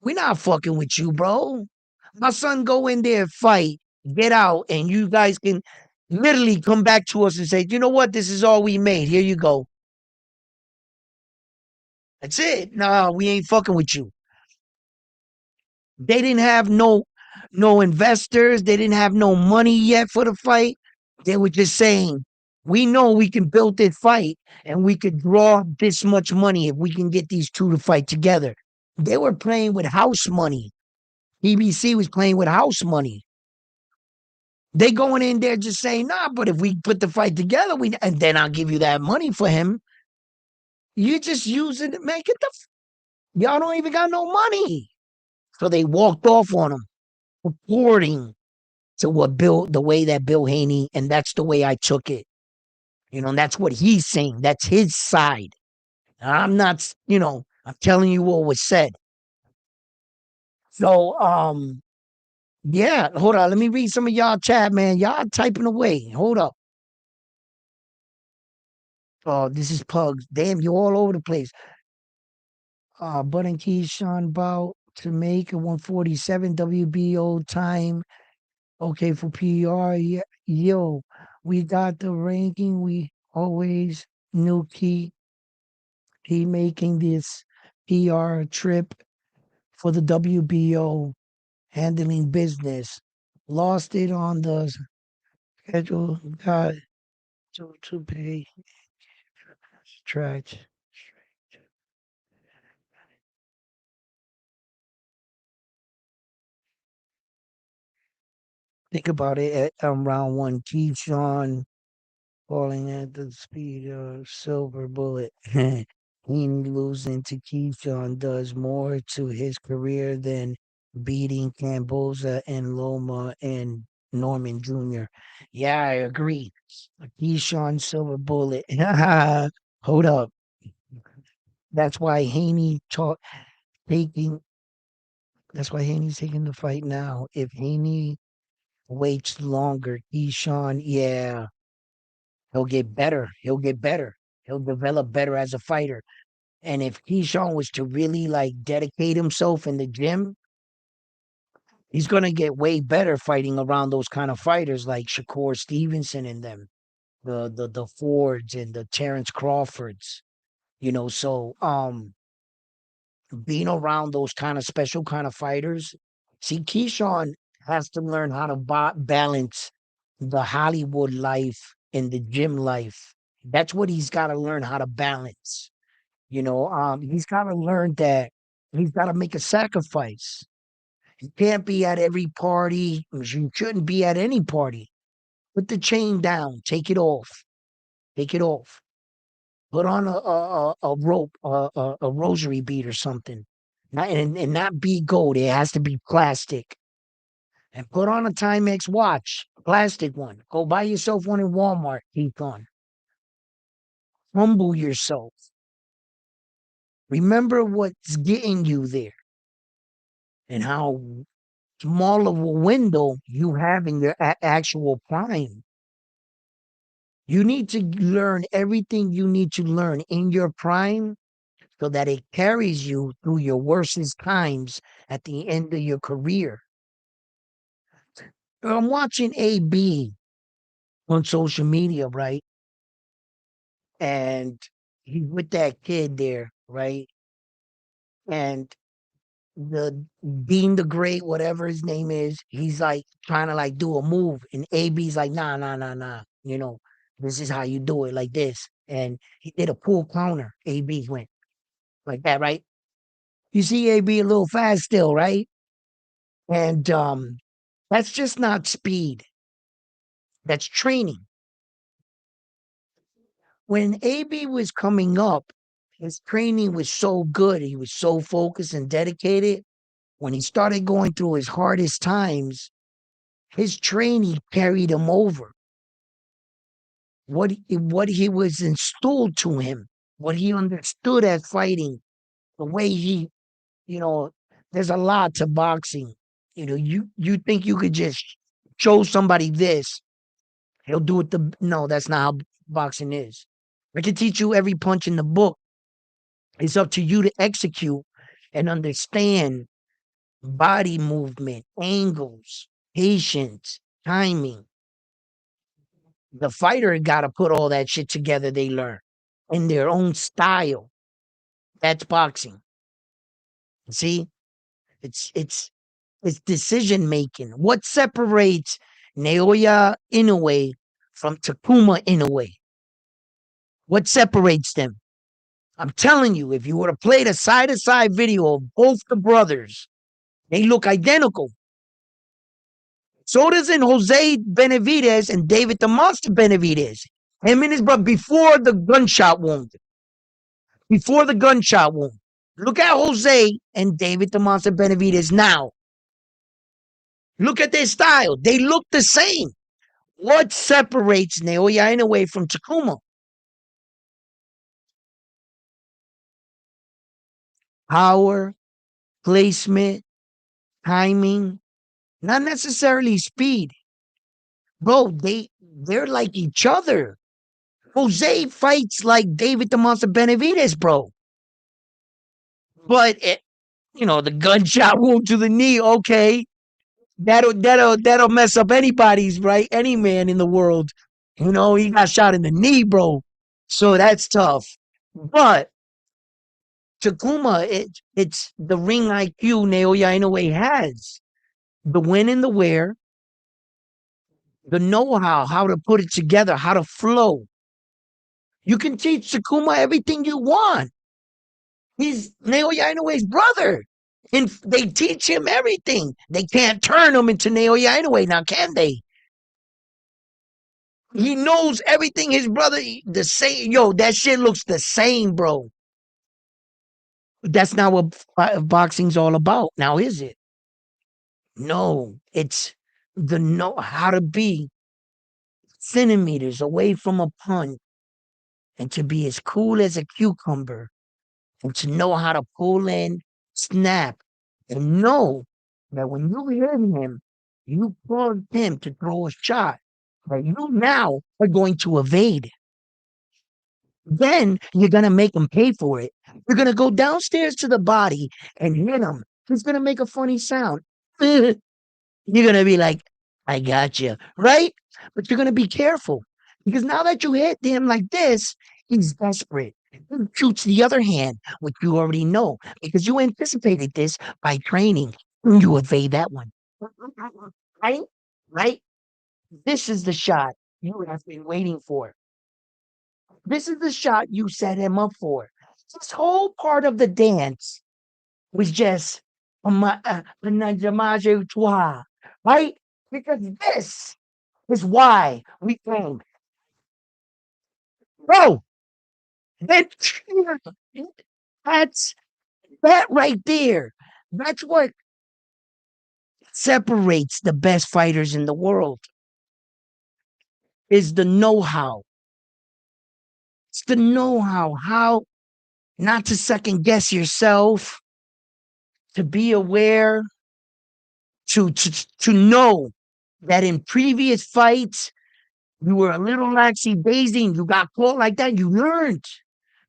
We not fucking with you, bro. My son go in there, fight, get out, and you guys can literally come back to us and say, you know what? This is all we made. Here you go. That's it. Nah, we ain't fucking with you. They didn't have no investors. They didn't have no money yet for the fight. They were just saying, we know we can build this fight and we could draw this much money if we can get these two to fight together. They were playing with house money. BBC was playing with house money. They going in there just saying, nah, but if we put the fight together, and then I'll give you that money for him. You just using it, man. Y'all don't even got no money. So they walked off on him, according to the way that Bill Haney, and that's the way I took it. And that's what he's saying. That's his side. I'm not, I'm telling you what was said. So, yeah, hold on. Let me read some of y'all chat, man. Y'all typing away. Hold up. Oh, this is Pugs. Damn, you all over the place. Bud and Keyshawn about to make a 147 WBO time. Okay, for PR. Yeah, yo, we got the ranking. We always knew he making this PR trip for the WBO, handling business. Lost it on the schedule. Got to pay track. Think about it at round one. Keyshawn falling at the speed of silver bullet. Haney losing to Keyshawn does more to his career than beating Camboza and Loma and Norman Jr. Yeah, I agree. Keyshawn silver bullet. Hold up. That's why taking. That's why Haney's taking the fight now. If Haney waits longer, Keyshawn, yeah, he'll get better. He'll get better. He'll develop better as a fighter. And if Keyshawn was to really like dedicate himself in the gym, he's gonna get way better fighting around those kind of fighters like Shakur Stevenson and them, the Fords and the Terrence Crawfords. So being around those kind of special kind of fighters, see, Keyshawn has to learn how to balance the Hollywood life and the gym life. That's what he's got to learn how to balance. He's got to learn that he's got to make a sacrifice. You can't be at every party. You shouldn't be at any party. Put the chain down. Take it off. Take it off. Put on a rope, a rosary bead or something. And not be gold. It has to be plastic. And put on a Timex watch, plastic one. Go buy yourself one in Walmart. Keep on. Humble yourself. Remember what's getting you there and how small of a window you have in your actual prime. You need to learn everything you need to learn in your prime so that it carries you through your worstest times at the end of your career. I'm watching AB on social media, right? And he's with that kid there, right? And the Dean the Great, whatever his name is, he's like trying to like do a move, and AB's like, nah, nah, nah, nah. This is how you do it, like this. And he did a pull counter. AB went like that, right? You see AB a little fast still, right? And that's just not speed. That's training. When AB was coming up, his training was so good. He was so focused and dedicated. When he started going through his hardest times, his training carried him over. What he was installed to him, what he understood as fighting, the way he you know, there's a lot to boxing. You think you could just show somebody this, he'll do it. No, that's not how boxing is. I can teach you every punch in the book. It's up to you to execute and understand body movement, angles, patience, timing. The fighter got to put all that shit together they learn in their own style. That's boxing. See, it's it's decision making. What separates Naoya Inoue from Takuma Inoue? What separates them? I'm telling you, if you were to play the side to side video of both the brothers, they look identical. So does in Jose Benavidez and David the Monster Benavidez. Him and his brother before the gunshot wound. Before the gunshot wound. Look at Jose and David the Monster Benavidez now. Look at their style. They look the same. What separates Naoya Inoue from Takuma? Power, placement, timing, not necessarily speed. Bro, they're like each other. Jose fights like David the Monster Benavidez, bro. But the gunshot wound to the knee, okay. That'll mess up anybody's, right? Any man in the world. He got shot in the knee, bro. So that's tough. But Takuma, it's the ring IQ Naoya Inoue has. The when and the where, the know-how, how to put it together, how to flow. You can teach Takuma everything you want. He's Naoya Inoue's brother. And they teach him everything. They can't turn him into Naoya Inoue now, can they? He knows everything his brother, the same. Yo, that shit looks the same, bro. That's not what boxing's all about. Now, is it? No, it's the know how to be centimeters away from a punch and to be as cool as a cucumber and to know how to pull in, snap, and know that when you hit him, you caused him to throw a shot that you now are going to evade. Then you're going to make him pay for it. You're going to go downstairs to the body and hit him. He's going to make a funny sound. You're going to be like, I got you, right? But you're going to be careful because now that you hit him like this, he's desperate. He shoots the other hand, which you already know because you anticipated this by training. You evade that one. Right? Right? This is the shot you have been waiting for. This is the shot you set him up for. This whole part of the dance was just menage toi, right? Because this is why we came. Bro, that, that's that right there. That's what separates the best fighters in the world is the know-how. It's the know-how, how not to second guess yourself, to be aware, to know that in previous fights you were a little laxy daisy and you got caught like that. You learned.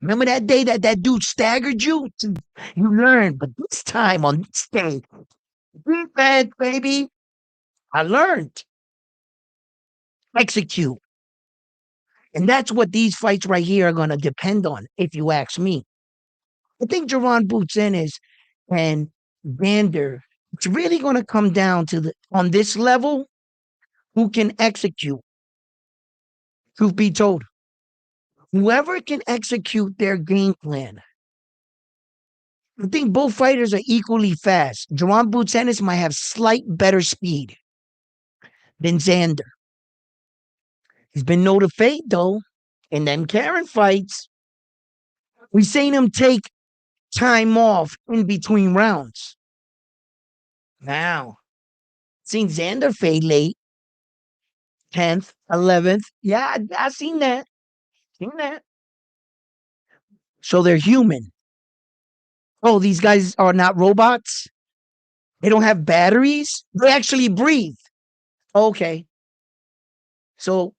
Remember that day that dude staggered you? You learned. But this time on this day, defense, baby, I learned. Execute. And that's what these fights right here are going to depend on, if you ask me. I think Jerron Boots Ennis and Vander, it's really going to come down to on this level, who can execute. Truth be told, whoever can execute their game plan. I think both fighters are equally fast. Jerron Boots Ennis might have slight better speed than Xander. He's been known to fade though. In them Karen fights, we seen him take time off in between rounds. Now, seen Xander fade late, 10th, 11th. Yeah, I seen that. Seen that. So they're human. Oh, these guys are not robots? They don't have batteries? They actually breathe. Okay. So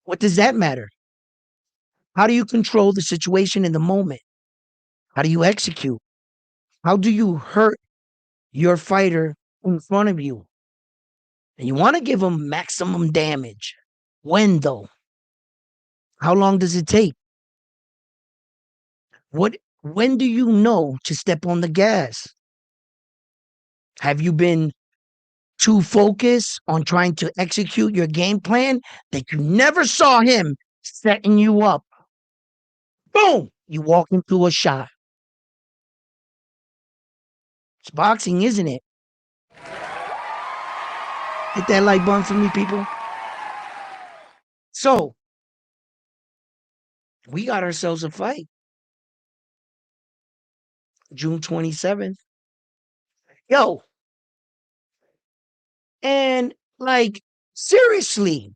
what does that matter? How do you control the situation in the moment? How do you execute? How do you hurt your fighter in front of you? And you want to give them maximum damage. When though? How long does it take? When do you know to step on the gas? Have you been too focused on trying to execute your game plan that you never saw him setting you up? Boom! You walk into a shot. It's boxing, isn't it? Hit that like button for me, people. So, we got ourselves a fight. June 27th. Yo. And like, seriously,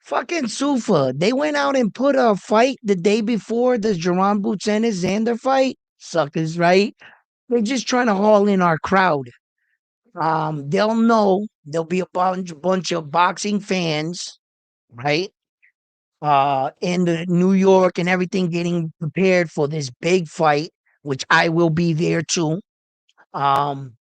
fucking Sufa, they went out and put a fight the day before the Jerron Buchanan Xander fight. Suckers, right? They're just trying to haul in our crowd. They'll know there'll be a bunch of boxing fans, right? In the New York and everything, getting prepared for this big fight, which I will be there too. Um,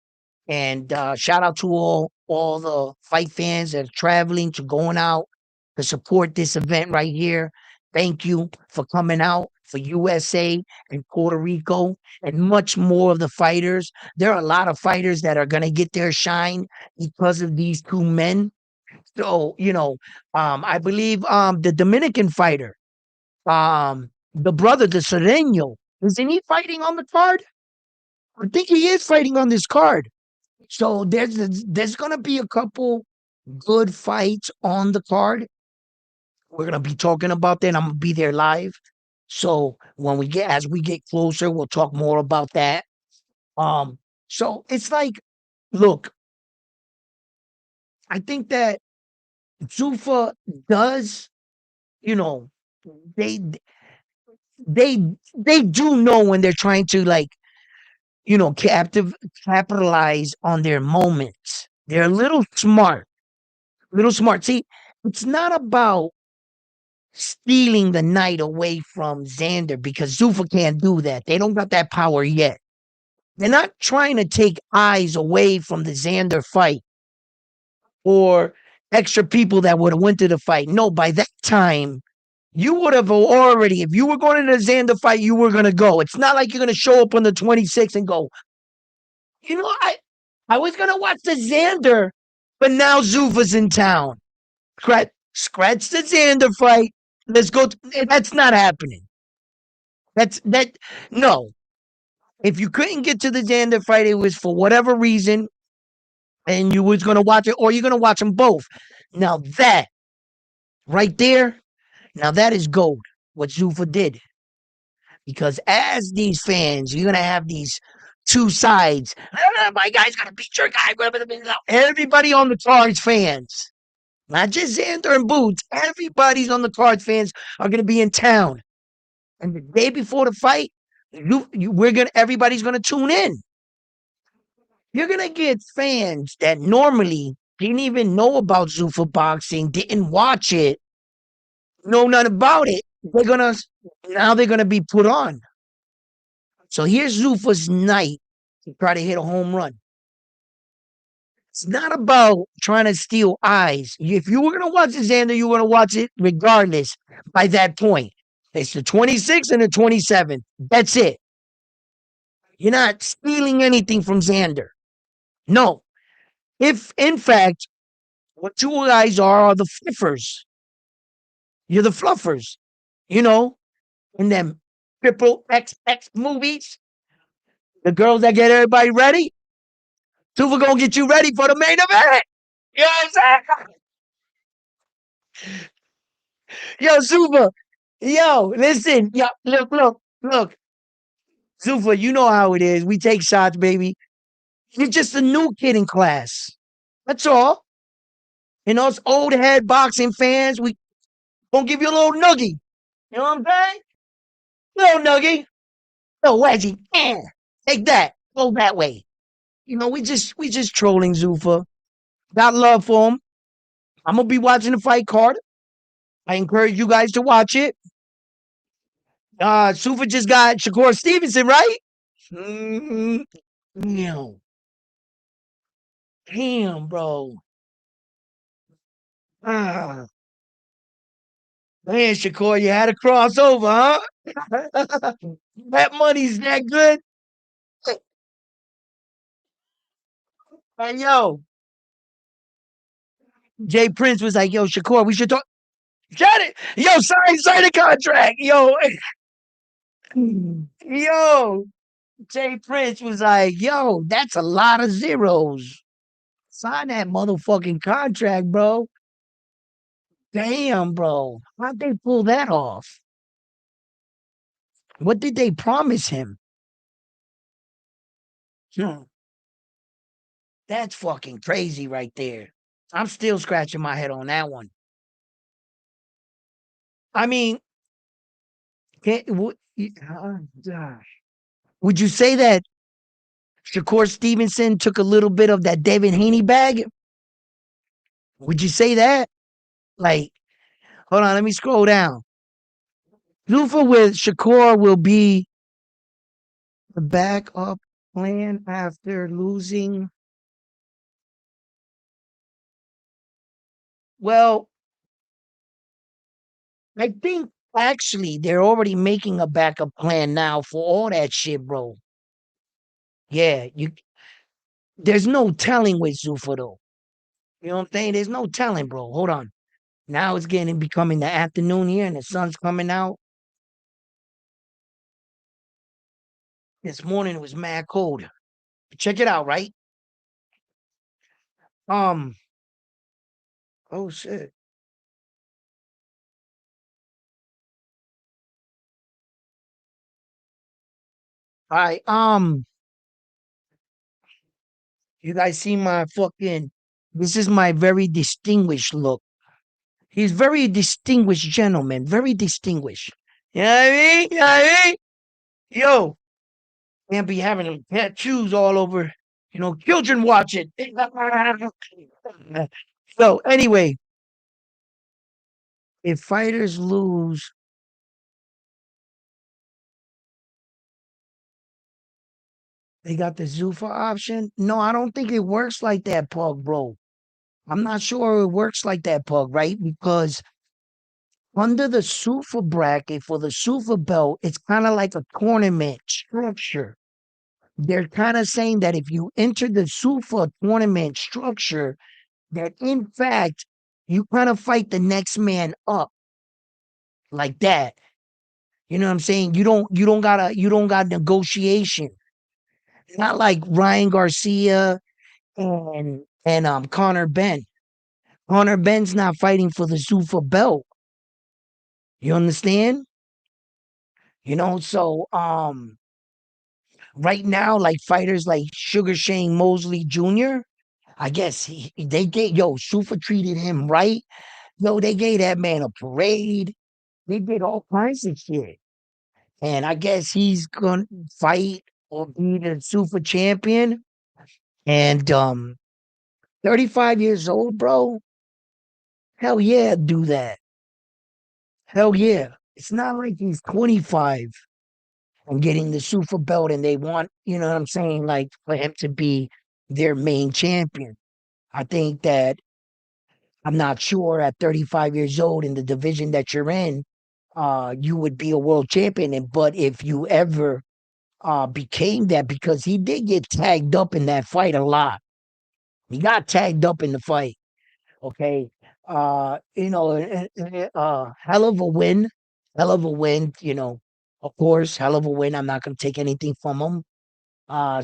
and shout out to all the fight fans that are traveling to going out to support this event right here. Thank you for coming out for USA and Puerto Rico and much more of the fighters. There are a lot of fighters that are going to get their shine because of these two men. So, I believe the Dominican fighter, the brother, the Sereno, isn't he fighting on the card? I think he is fighting on this card. So there's gonna be a couple good fights on the card. We're gonna be talking about that. I'm gonna be there live. So as we get closer, we'll talk more about that. So it's like, look, I think that Zufa does, you know, they they they do know when they're trying to like, capitalize on their moments. They're a little smart. Little smart. See, it's not about stealing the night away from Xander because Zufa can't do that. They don't got that power yet. They're not trying to take eyes away from the Xander fight or extra people that would have went to the fight. No, by that time, you would have already, if you were going to the Xander fight, you were going to go. It's not like you're going to show up on the 26th and go, I was going to watch the Xander, but now Zufa's in town. Scratch the Xander fight. Let's go. That's not happening. That. No. If you couldn't get to the Xander fight, it was for whatever reason, and you was gonna watch it, or you're gonna watch them both. Now that right there, now that is gold. What Zufa did, because as these fans, you're gonna have these two sides. My guy's gonna beat your guy. Everybody on the cards fans. Not just Xander and Boots. Everybody's on the cards fans are going to be in town. And the day before the fight, everybody's gonna tune in. You're gonna get fans that normally didn't even know about Zuffa boxing, didn't watch it, know nothing about it. They're gonna be put on. So here's Zuffa's night to try to hit a home run. It's not about trying to steal eyes. If you were gonna watch the Xander, you were gonna watch it regardless by that point. It's the 26th and the 27th. That's it. You're not stealing anything from Xander. No. If, in fact, what you guys are the fluffers. You're the fluffers. In them triple XX movies, the girls that get everybody ready, Tufa gonna get you ready for the main event. You know what I'm saying? Yo, Zufa. Yo, listen. Yo, look. Zufa, you know how it is. We take shots, baby. You're just a new kid in class. That's all. And us old head boxing fans, we gonna give you a little nuggie. You know what I'm saying? Little nuggie. Yo, Wedgie, take that. Go that way. We just trolling Zuffa. Got love for him. I'm gonna be watching the fight card. I encourage you guys to watch it. Zuffa just got Shakur Stevenson, right? Mm, damn. Damn, bro. Ah, man, Shakur, you had a crossover, huh? That money's that good. Hey, yo, Jay Prince was like, yo, Shakur, we should talk. Shut it. Yo, sign the contract. Yo, Jay Prince was like, yo, that's a lot of zeros. Sign that motherfucking contract, bro. Damn, bro. How'd they pull that off? What did they promise him? Hmm, that's fucking crazy right there. I'm still scratching my head on that one. I mean, gosh. Would you say that Shakur Stevenson took a little bit of that David Haney bag? Would you say that? Like, hold on, let me scroll down. Lufa with Shakur will be the backup plan after losing. Well, I think actually they're already making a backup plan now for all that shit, bro. Yeah, there's no telling with Zufa though. You know what I'm saying? There's no telling, bro. Hold on. Now it's getting becoming the afternoon here and the sun's coming out. This morning it was mad cold. Check it out, right? Um, oh shit. All right. You guys see my fucking this is my very distinguished look. He's very distinguished gentleman, very distinguished. You know what I mean? You know what I mean? Yo, can't be having them tattoos all over. Children watch it. So anyway, if fighters lose, they got the Zuffa option. No, I don't think it works like that, Pug, bro. I'm not sure it works like that, Pug, right? Because under the Sufa bracket for the Sufa belt, it's kind of like a tournament structure. They're kind of saying that if you enter the Sufa tournament structure, that in fact you kind of fight the next man up like that. You know what I'm saying? You don't got negotiation. Not like Ryan Garcia and Connor Ben. Connor Ben's not fighting for the Sufa belt. You understand? So right now, like fighters like Sugar Shane Mosley Jr., I guess they gave Sufa treated him right. Yo, they gave that man a parade. They did all kinds of shit. And I guess he's gonna fight or be the Sufa champion. And 35 years old, bro. Hell yeah, do that. Hell yeah. It's not like he's 25 and getting the Super belt and they want, you know what I'm saying, like for him to be their main champion. I think that I'm not sure at 35 years old in the division that you're in, you would be a world champion. But if you ever became that, because he did get tagged up in that fight a lot. He got tagged up in the fight. Okay. Hell of a win. Hell of a win, of course, hell of a win. I'm not gonna take anything from him.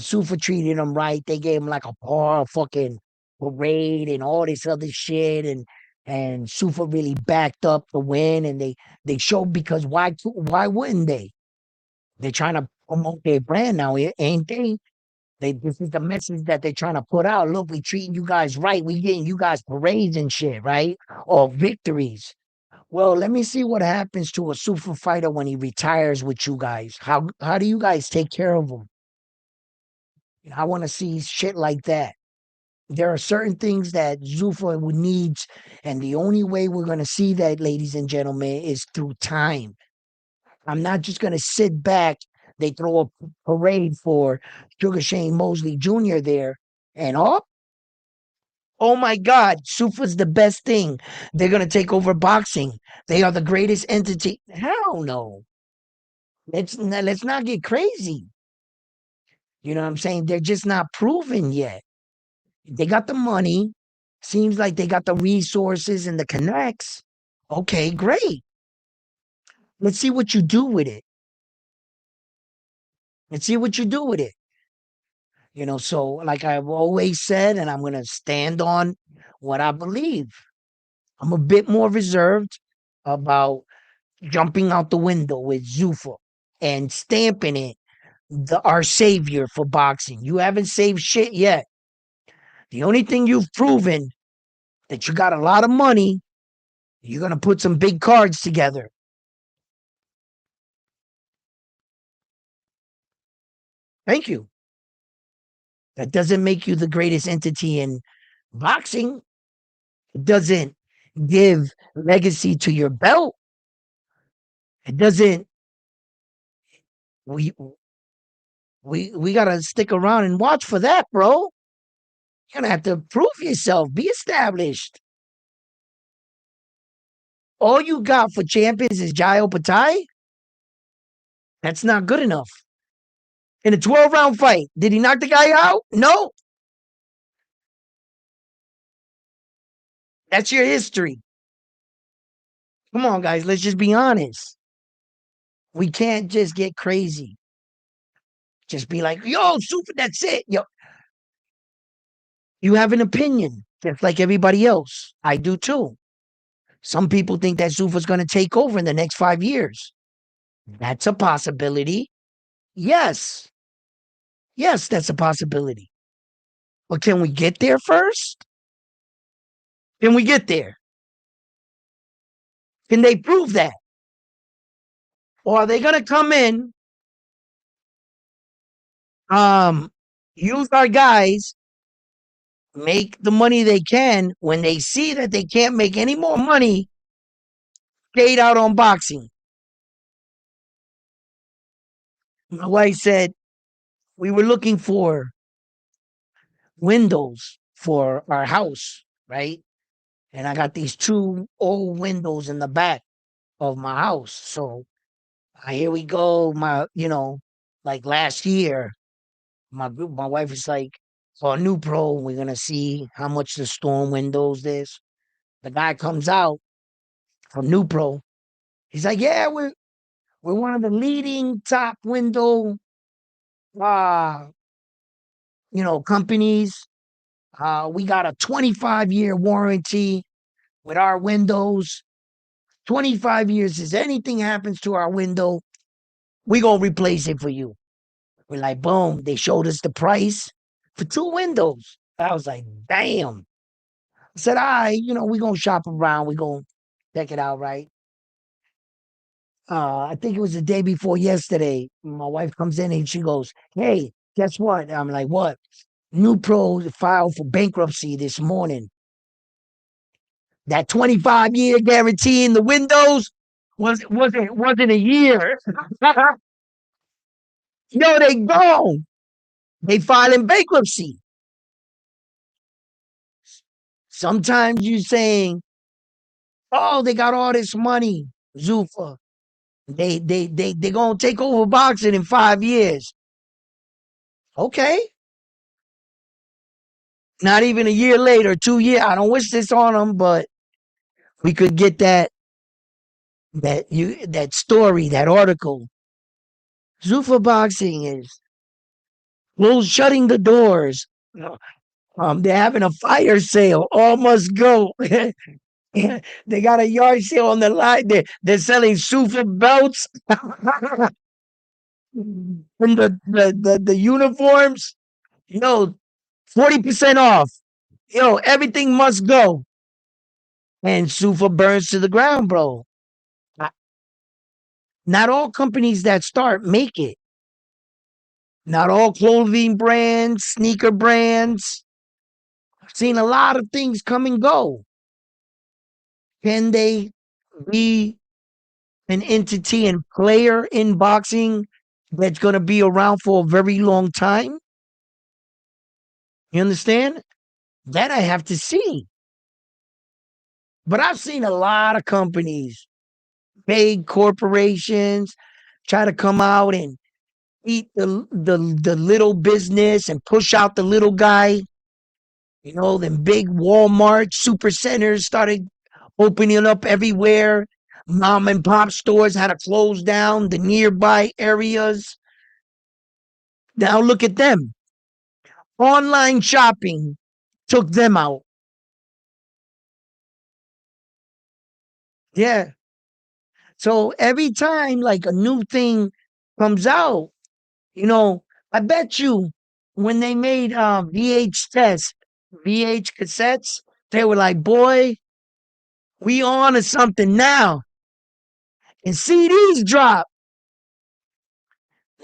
Sufa treated him right. They gave him like a par fucking parade and all this other shit, and Sufa really backed up the win, and they showed because why wouldn't they? They're trying to promote their brand now, ain't they? This is the message that they're trying to put out. Look, we treating you guys right. We getting you guys parades and shit, right? Or victories. Well, let me see what happens to a super fighter when he retires with you guys. How do you guys take care of him? I want to see shit like that. There are certain things that Zuffa needs, and the only way we're going to see that, ladies and gentlemen, is through time. I'm not just going to sit back. They throw a parade for Sugar Shane Mosley Jr. there, and oh my God, Sufa's the best thing. They're going to take over boxing. They are the greatest entity. Hell no. Let's not get crazy. You know what I'm saying? They're just not proven yet. They got the money. Seems like they got the resources and the connects. Okay, great. Let's see what you do with it. Let's see what you do with it. So like I've always said, and I'm going to stand on what I believe. I'm a bit more reserved about jumping out the window with Zuffa and stamping it our savior for boxing. You haven't saved shit yet. The only thing you've proven that you got a lot of money, you're going to put some big cards together. Thank you. That doesn't make you the greatest entity in boxing. It doesn't give legacy to your belt. It doesn't. We gotta stick around and watch for that, bro. You're gonna have to prove yourself, be established. All you got for champions is Jayo Patai. That's not good enough. In a 12-round fight, did he knock the guy out? No. That's your history. Come on, guys. Let's just be honest. We can't just get crazy. Just be like, yo, super, that's it. Yo, you have an opinion, just like everybody else. I do too. Some people think that Zufa's going to take over in the next 5 years. That's a possibility. Yes. Yes, that's a possibility. But can we get there first? Can we get there? Can they prove that? Or are they going to come in, use our guys, make the money they can when they see that they can't make any more money, skate out on boxing? My wife said we were looking for windows for our house, right? And I got these two old windows in the back of my house. So here we go. Like last year, my wife is like, for a new pro, we're gonna see how much the storm windows is. The guy comes out from New Pro. He's like, yeah, we're one of the leading top window uh companies. We got a 25-year warranty with our windows. 25 years. If anything happens to our window, we gonna replace it for you. We're like, boom. They showed us the price for two windows. I was like, damn. I said, all right, we gonna shop around. We gonna check it out, right? I think it was the day before yesterday. My wife comes in and she goes, hey, guess what? I'm like, what? New Pro filed for bankruptcy this morning. That 25-year guarantee in the windows wasn't a year. Yo, they gone. They filing bankruptcy. Sometimes you saying, oh, they got all this money, Zuffa. They gonna take over boxing in 5 years. Okay. Not even a year later, 2 years. I don't wish this on them, but we could get that story, that article. Zuffa Boxing is shutting the doors. They're having a fire sale. All must go. They got a yard sale on the line. They're selling Zuffa belts and the uniforms. 40% off. Everything must go. and Sufa burns to the ground, bro. I- Not all companies that start make it. Not all clothing brands, sneaker brands. I've seen a lot of things come and go. Can they be an entity and player in boxing that's going to be around for a very long time? You understand? That I have to see. But I've seen a lot of companies, big corporations, try to come out and eat the little business and push out the little guy. You know, then big Walmart super centers started opening up everywhere. Mom and pop stores had to close down the nearby areas. Now look at them. Online shopping took them out. Yeah. So every time like a new thing comes out, you know, I bet you when they made VH cassettes, they were like, boy, we on to something now. And CDs drop.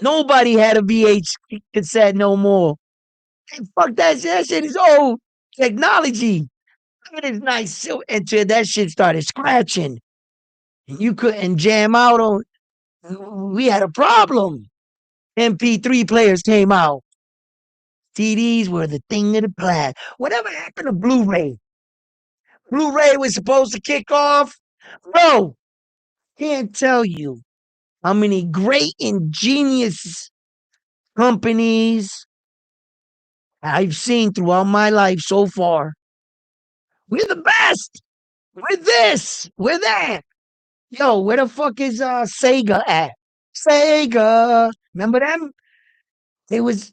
Nobody had a VH cassette no more. Hey, fuck that shit. That shit is old technology. It is nice. So until that shit started scratching. And you couldn't jam out on. We had a problem. MP3 players came out. CDs were the thing of the past. Whatever happened to Blu-ray? Blu-ray was supposed to kick off. Bro, can't tell you how many great ingenious companies I've seen throughout my life so far. We're the best. We're this. We're that. Yo, where the fuck is Sega at? Sega. Remember them? It was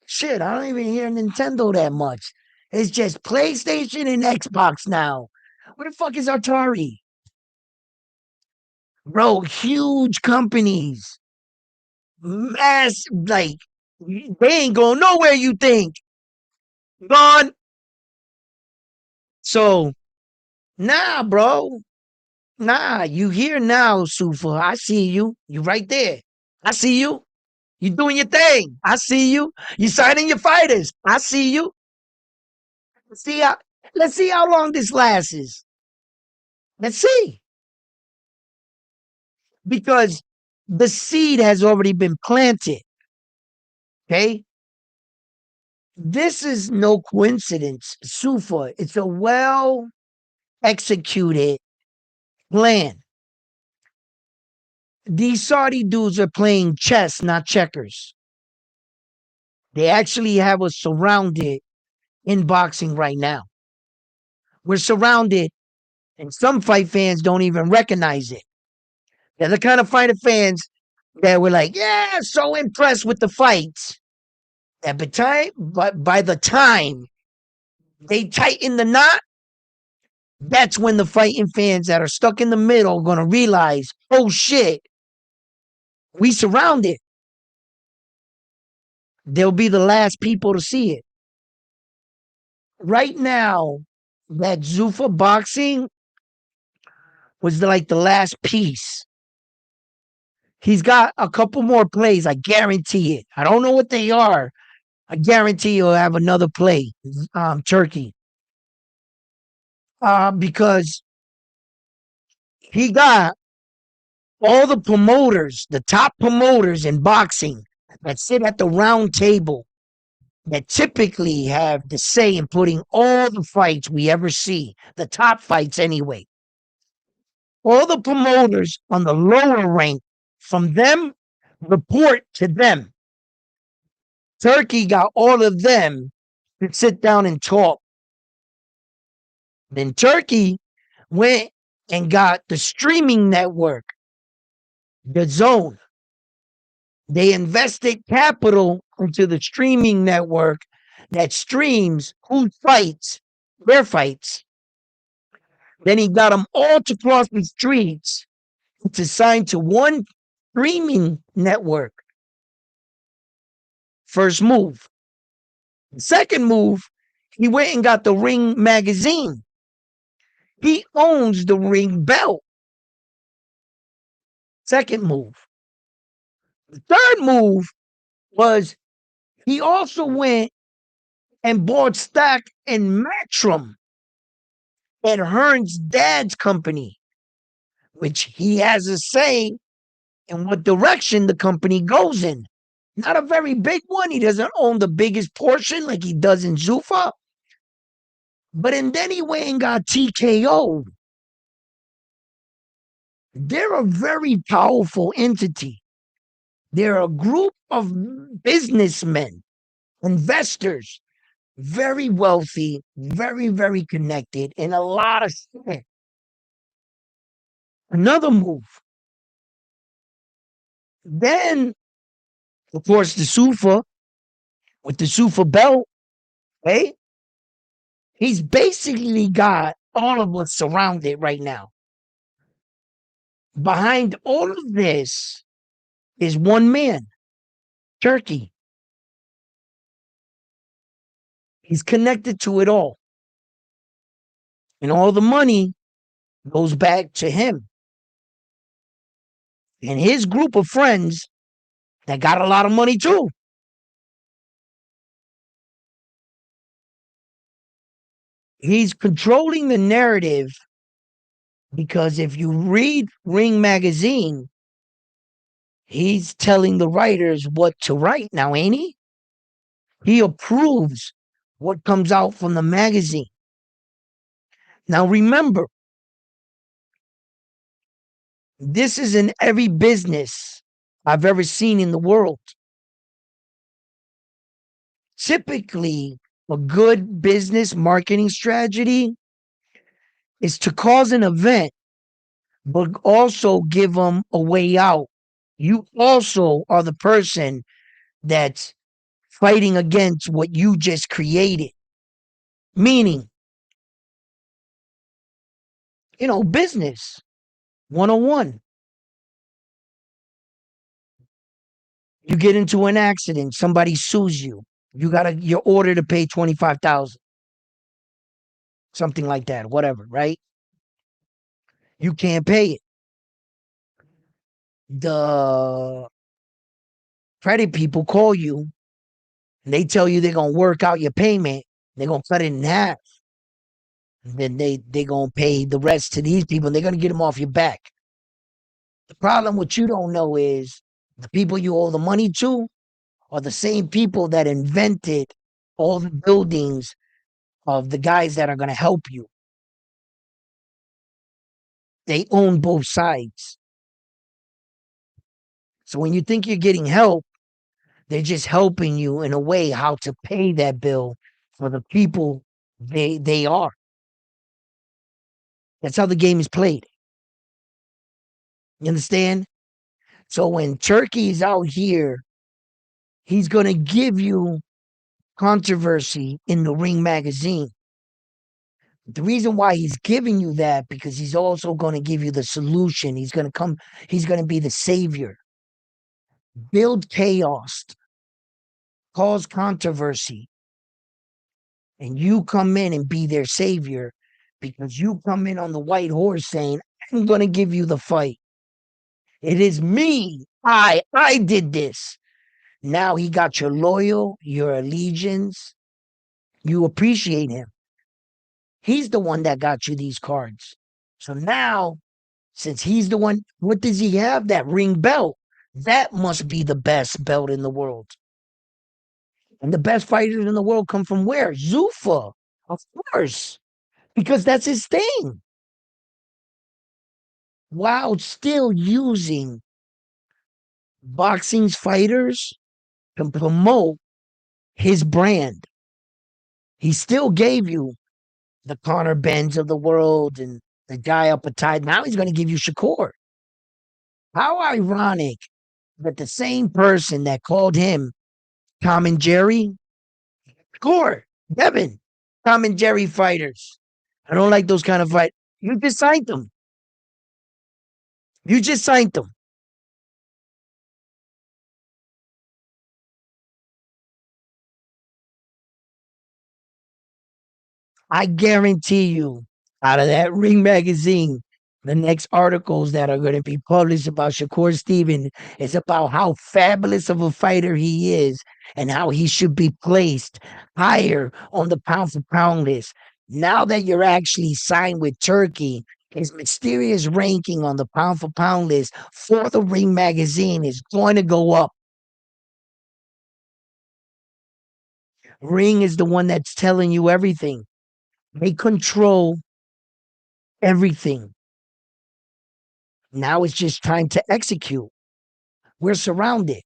shit. I don't even hear Nintendo that much. It's just PlayStation and Xbox now. Where the fuck is Atari? Bro, huge companies. Mass, like, they ain't going nowhere, you think. Gone. So, nah, bro. Nah, you here now, Sufa. I see you. You right there. I see you. You doing your thing. I see you. You signing your fighters. I see you. See how, let's see how long this lasts. Let's see. Because the seed has already been planted. Okay. This is no coincidence, Sufa. It's a well executed plan. These Saudi dudes are playing chess, not checkers. They actually have us surrounded in boxing right now. We're surrounded, and some fight fans don't even recognize it. They're the kind of fighter fans that were like, yeah, so impressed with the fights. But by the time they tighten the knot, that's when the fighting fans that are stuck in the middle are going to realize, oh shit, we surrounded. They'll be the last people to see it. Right now, that Zuffa boxing was like the last piece. He's got a couple more plays. I guarantee it. I don't know what they are. I guarantee he'll have another play, Turkey. Because he got all the promoters, the top promoters in boxing that sit at the round table that typically have the say in putting all the fights we ever see, the top fights anyway. All the promoters on the lower rank from them report to them. Turkey got all of them to sit down and talk. Then Turkey went and got the streaming network, the Zone. They invested capital into the streaming network that streams who fights, their fights. Then he got them all to cross the streets to sign to one streaming network. First move. Second move, he went and got the Ring magazine. He owns the ring belt. Second move. The third move was he also went and bought stock in Matchroom at Hearn's dad's company, which he has a say in what direction the company goes in. Not a very big one. He doesn't own the biggest portion like he does in Zuffa. But and then he went and got TKO. They're a very powerful entity. They're a group of businessmen, investors, very wealthy, very, very connected, and a lot of shit. Another move. Then, of course, the Sufa with the Sufa belt, right? He's basically got all of us surrounded right now. Behind all of this is one man, Turkey. He's connected to it all. And all the money goes back to him and his group of friends that got a lot of money too. He's controlling the narrative because if you read Ring Magazine, he's telling the writers what to write now, ain't he? He approves what comes out from the magazine. Now remember, this is in every business I've ever seen in the world. Typically, a good business marketing strategy is to cause an event, but also give them a way out. You also are the person that's fighting against what you just created. Meaning, business 101. You get into an accident, somebody sues you. You're ordered to pay 25,000. Something like that, whatever, right? You can't pay it. The credit people call you and they tell you they're gonna work out your payment. They're gonna cut it in half. And then they gonna pay the rest to these people and they're gonna get them off your back. The problem what you don't know is the people you owe the money to are the same people that invented all the buildings of the guys that are gonna help you. They own both sides. So when you think you're getting help, they're just helping you in a way how to pay that bill for the people they are. That's how the game is played. You understand? So when Turkey's out here, he's gonna give you controversy in the Ring magazine. The reason why he's giving you that because he's also going to give you the solution. He's going to be the savior. Build chaos, cause controversy, and you come in and be their savior because you come in on the white horse saying, I'm going to give you the fight. It is me. I did this. Now he got your loyal, your allegiance. You appreciate him. He's the one that got you these cards. So now, since he's the one, what does he have? That ring belt. That must be the best belt in the world. And the best fighters in the world come from where? Zuffa. Of course. Because that's his thing. While still using boxing's fighters to promote his brand. He still gave you the Connor Benz of the world and the guy up a tide. Now he's going to give you Shakur. How ironic that the same person that called him Tom and Jerry, Shakur, Devin, Tom and Jerry fighters. I don't like those kind of fight. You just signed them. You just signed them. I guarantee you, out of that Ring magazine. The next articles that are going to be published about Shakur Stevenson is about how fabulous of a fighter he is and how he should be placed higher on the pound for pound list. Now that you're actually signed with Turkey, his mysterious ranking on the pound for pound list for the Ring magazine is going to go up. Ring is the one that's telling you everything. They control everything. Now it's just time to execute. We're surrounded.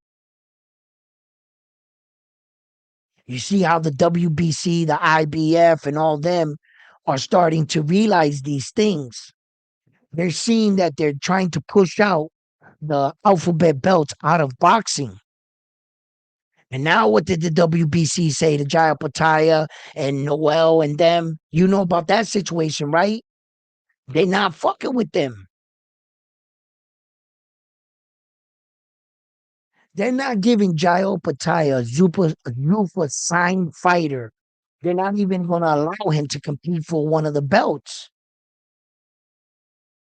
You see how the WBC, the IBF, and all them are starting to realize these things. They're seeing that they're trying to push out the alphabet belts out of boxing. And now what did the WBC say to Jaya Pataya and Noel and them? You know about that situation, right? They're not fucking with them. They're not giving Jaya Pataya a Zupa signed fighter. They're not even going to allow him to compete for one of the belts.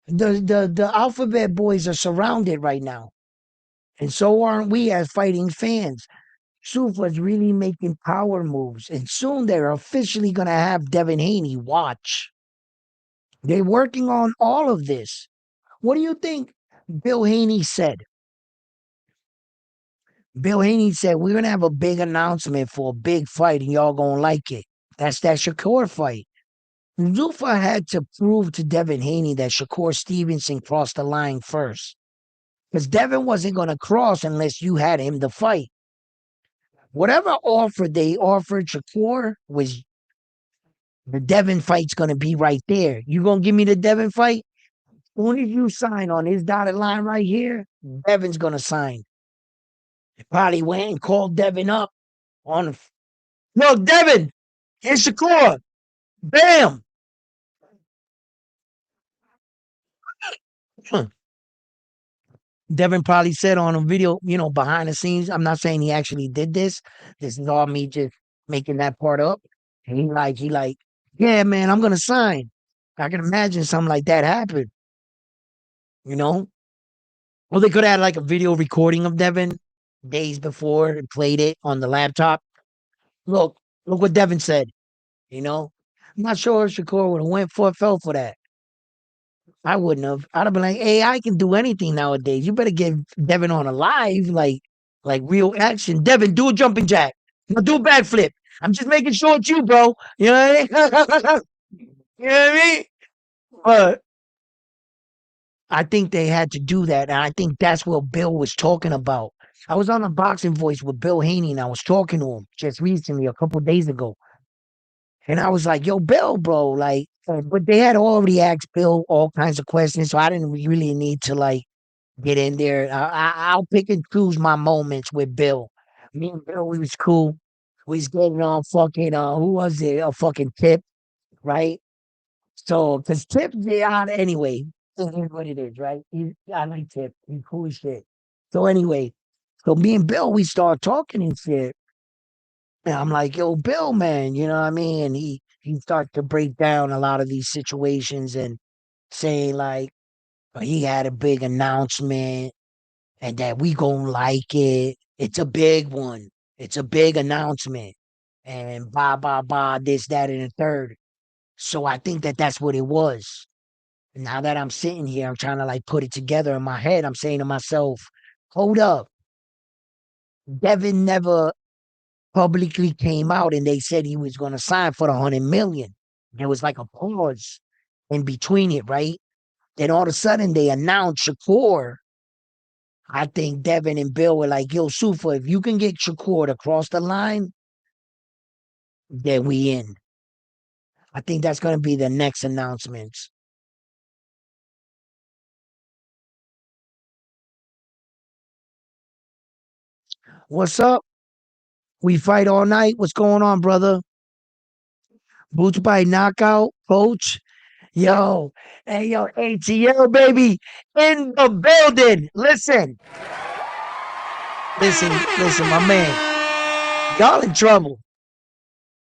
The alphabet boys are surrounded right now. And so aren't we as fighting fans. Sufa's really making power moves. And soon they're officially going to have Devin Haney watch. They're working on all of this. What do you think Bill Haney said? Bill Haney said, we're going to have a big announcement for a big fight and y'all going to like it. That's that Shakur fight. Zufa had to prove to Devin Haney that Shakur Stevenson crossed the line first. Because Devin wasn't going to cross unless you had him to fight. Whatever offer they offered Shakur was the Devin fight's going to be right there. You going to give me the Devin fight? As soon as you sign on his dotted line right here, Devin's going to sign. They probably went and called Devin up on the. Look, Devin, here's Shakur. Bam. Devin probably said on a video, behind the scenes. I'm not saying he actually did this. This is all me just making that part up. And he like, yeah, man, I'm gonna sign. I can imagine something like that happen, you know? Or they could have had like a video recording of Devin days before and played it on the laptop. Look, look what Devin said, you know? I'm not sure if Shakur would have fell for that. I wouldn't have. I'd have been like, AI can do anything nowadays. You better get Devin on a live, like real action. Devin, do a jumping jack. Now do a backflip. I'm just making sure it's you, bro. You know what I mean? You know what I mean? But I think they had to do that. And I think that's what Bill was talking about. I was on a boxing voice with Bill Haney and I was talking to him just recently, a couple days ago. And I was like, yo, Bill, bro, like, but they had already asked Bill all kinds of questions. So I didn't really need to like get in there. I'll pick and choose my moments with Bill. Me and Bill, we was cool. We was getting on fucking, who was it? A fucking Tip, right? So, because Tip, yeah, anyway, it is what it is, right? I like Tip. He's cool as shit. So, anyway, so me and Bill, we start talking and shit. And I'm like, yo, Bill, man, you know what I mean? And he started to break down a lot of these situations and saying, like, he had a big announcement and that we gonna like it. It's a big one. It's a big announcement. And blah, this, that, and the third. So I think that that's what it was. Now that I'm sitting here, I'm trying to like put it together in my head. I'm saying to myself, hold up. Devin never publicly came out and they said he was going to sign for the 100 million. There was like a pause in between it, right? Then all of a sudden they announced Shakur. I think Devin and Bill were like, yo, Sufa, if you can get Shakur to cross the line, then we in. I think that's going to be the next announcements. What's up? We fight all night. What's going on, brother? Boots by knockout, coach. Yo, hey, yo, ATL, baby, in the building. Listen, my man. Y'all in trouble.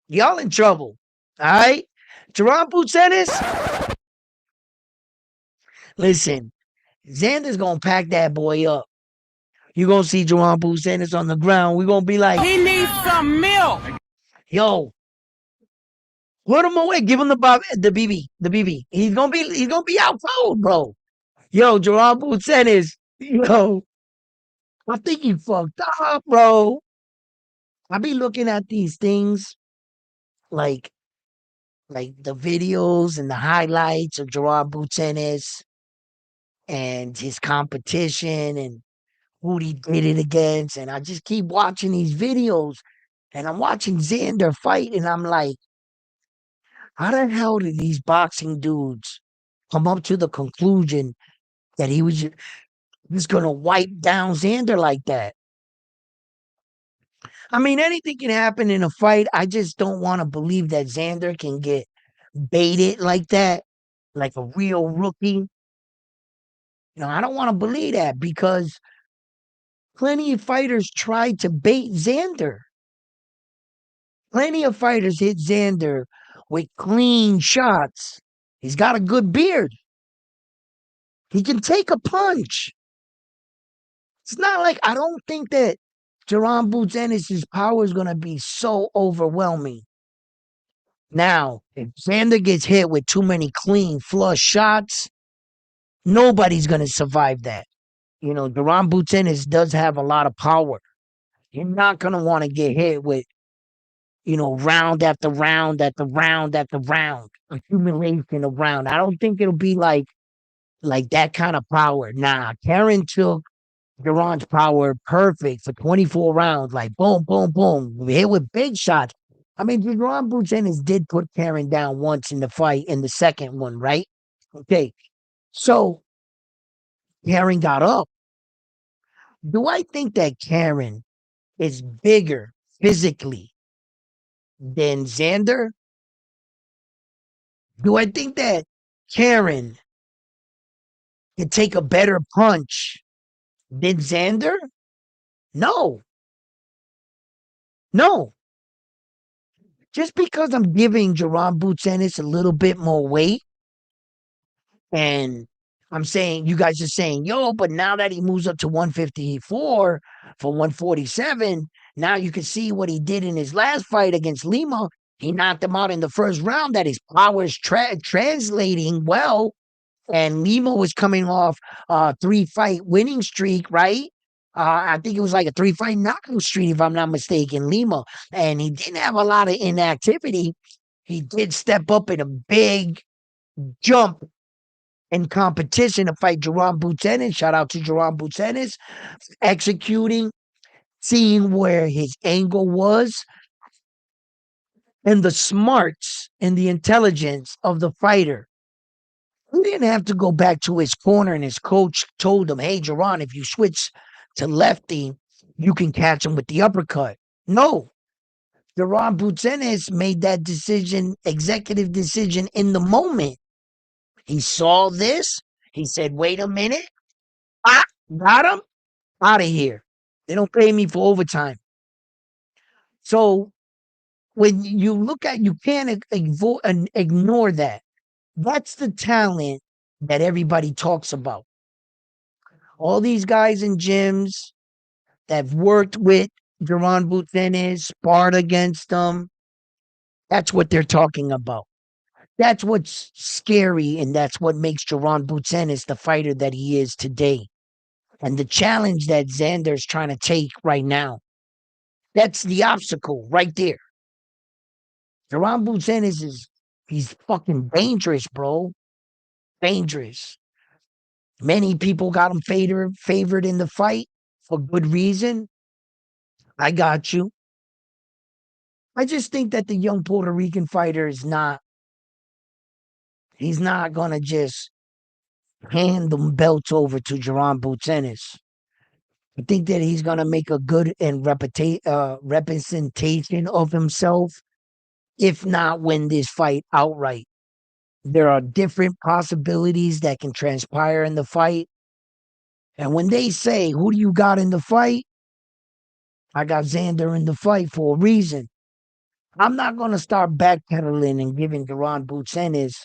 Y'all in trouble. All right? Jerron Boots Ennis, Listen, Xander's gonna pack that boy up. You're gonna see Jerome Sanders on the ground. We're gonna be like, He needs some milk. yo, put him away. Give him the BB. The BB. He's gonna be out cold, bro. Yo, Jerome Sanders, yo, I think he fucked up, bro. I be looking at these things like the videos and the highlights of Gerard Butenis and his competition and who he did it against. And I just keep watching these videos and I'm watching Xander fight and I'm like, how the hell did these boxing dudes come up to the conclusion that he was just going to wipe down Xander like that? I mean, anything can happen in a fight. I just don't want to believe that Xander can get baited like that, like a real rookie. I don't want to believe that because plenty of fighters tried to bait Xander. Plenty of fighters hit Xander with clean shots. He's got a good beard. He can take a punch. It's not like I don't think that Jerome Butenis' power is going to be so overwhelming. Now, if Xander gets hit with too many clean flush shots, nobody's going to survive that. Jerome Butenis does have a lot of power. You're not going to want to get hit with, round after round after round after round, accumulation of round. I don't think it'll be like that kind of power. Nah, Karen took Duran's power perfect for 24 rounds, like boom, boom, boom. Hit with big shots. I mean, Duran Buchanan did put Karen down once in the fight in the second one, right? Okay. So Karen got up. Do I think that Karen is bigger physically than Xander? Do I think that Karen can take a better punch than Xander? No. No. Just because I'm giving Jerron Butenis a little bit more weight, and I'm saying, you guys are saying, yo, but now that he moves up to 154 for 147, now you can see what he did in his last fight against Lima. He knocked him out in the first round, that his power is translating well. And Lima was coming off a 3-fight winning streak, right? I think it was like a 3-fight knockout streak, if I'm not mistaken, Lima. And he didn't have a lot of inactivity. He did step up in a big jump in competition to fight Jerome Butenis. Shout out to Jerome Butenis. Executing, seeing where his angle was, and the smarts and the intelligence of the fighter. He didn't have to go back to his corner, and his coach told him, hey, Jerron, if you switch to lefty, you can catch him with the uppercut. No. Jerron Butenis made that decision, executive decision, in the moment. He saw this. He said, wait a minute. Got him? Out of here. They don't pay me for overtime. So when you look at, you can't ignore that. That's the talent that everybody talks about. All these guys in gyms that have worked with Jerron Butenis, sparred against them, that's what they're talking about. That's what's scary, and that's what makes Jerron Butenis the fighter that he is today. And the challenge that Xander's trying to take right now, that's the obstacle right there. Jerron Butenis he's fucking dangerous, bro. Dangerous. Many people got him favored in the fight for good reason. I got you. I just think that the young Puerto Rican fighter he's not going to just hand the belts over to Jerron Butenis. I think that he's going to make a good and representation of himself, if not win this fight outright. There are different possibilities that can transpire in the fight. And when they say, who do you got in the fight? I got Xander in the fight for a reason. I'm not going to start backpedaling and giving Jerron Butenis,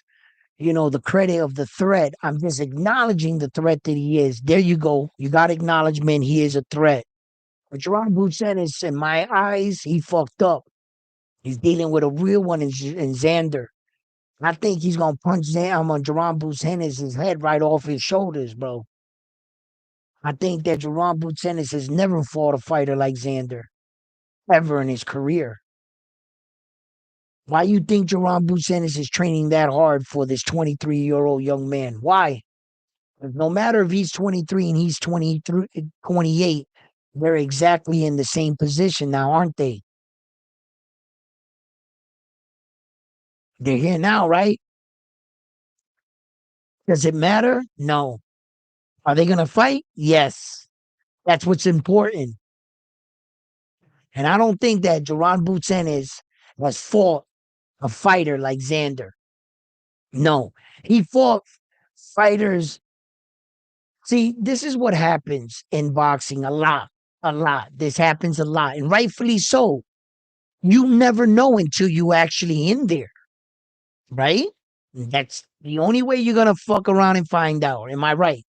the credit of the threat. I'm just acknowledging the threat that he is. There you go. You got acknowledgement. He is a threat. But Jerron Buchanan, in my eyes, he fucked up. He's dealing with a real one in Xander. I think he's gonna punch Jerron Buchanan's head right off his shoulders, bro. I think that Jerron Buchanan has never fought a fighter like Xander ever in his career. Why you think Jerron Buchanan is training that hard for this 23-year-old young man? Why? No matter if he's 23 and he's 23, 28, they're exactly in the same position now, aren't they? They're here now, right? Does it matter? No. Are they going to fight? Yes. That's what's important. And I don't think that Jerron Buchanan has fought a fighter like Xander. No. He fought fighters. See, this is what happens in boxing a lot. A lot. This happens a lot. And rightfully so. You never know until you actually in there. Right? That's the only way you're going to fuck around and find out. Am I right?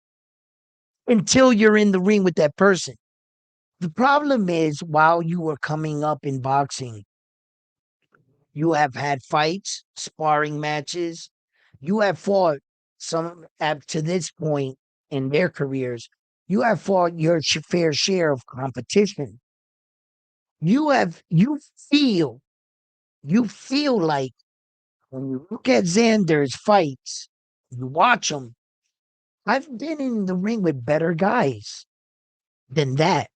Until you're in the ring with that person. The problem is, while you were coming up in boxing, you have had fights, sparring matches. You have fought some up to this point in their careers. You have fought your fair share of competition. You feel like when you look at Xander's fights, you watch them. I've been in the ring with better guys than that.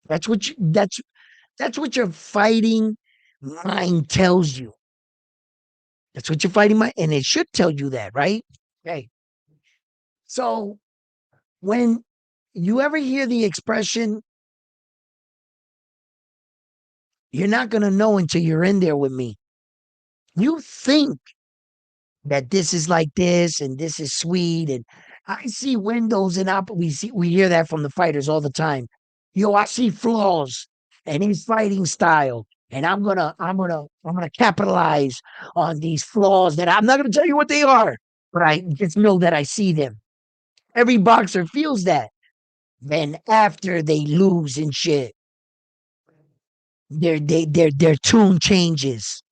That's what your fighting mind tells you. That's what your fighting mind, and it should tell you that, right? Okay. So when you ever hear the expression, you're not gonna know until you're in there with me. You think that this is like this and this is sweet, and I see windows and we hear that from the fighters all the time. Yo, I see flaws in his fighting style, and I'm gonna capitalize on these flaws that I'm not gonna tell you what they are, but I just know that I see them. Every boxer feels that. Then after they lose and shit, their tune changes.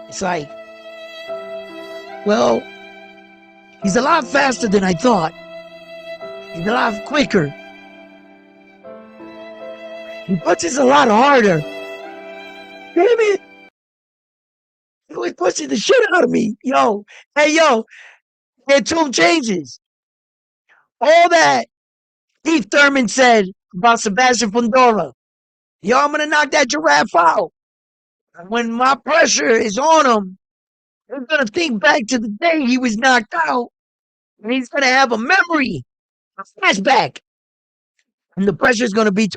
It's like, well, he's a lot faster than I thought. He's a lot quicker. He punches a lot harder. Damn it! He was pushing the shit out of me. Yo, hey, yo, their tune changes. All that Keith Thurman said about Sebastian Fundora. Yo, I'm gonna knock that giraffe out. When my pressure is on him, he's gonna think back to the day he was knocked out, and he's gonna have a memory, a flashback, and the pressure's gonna be.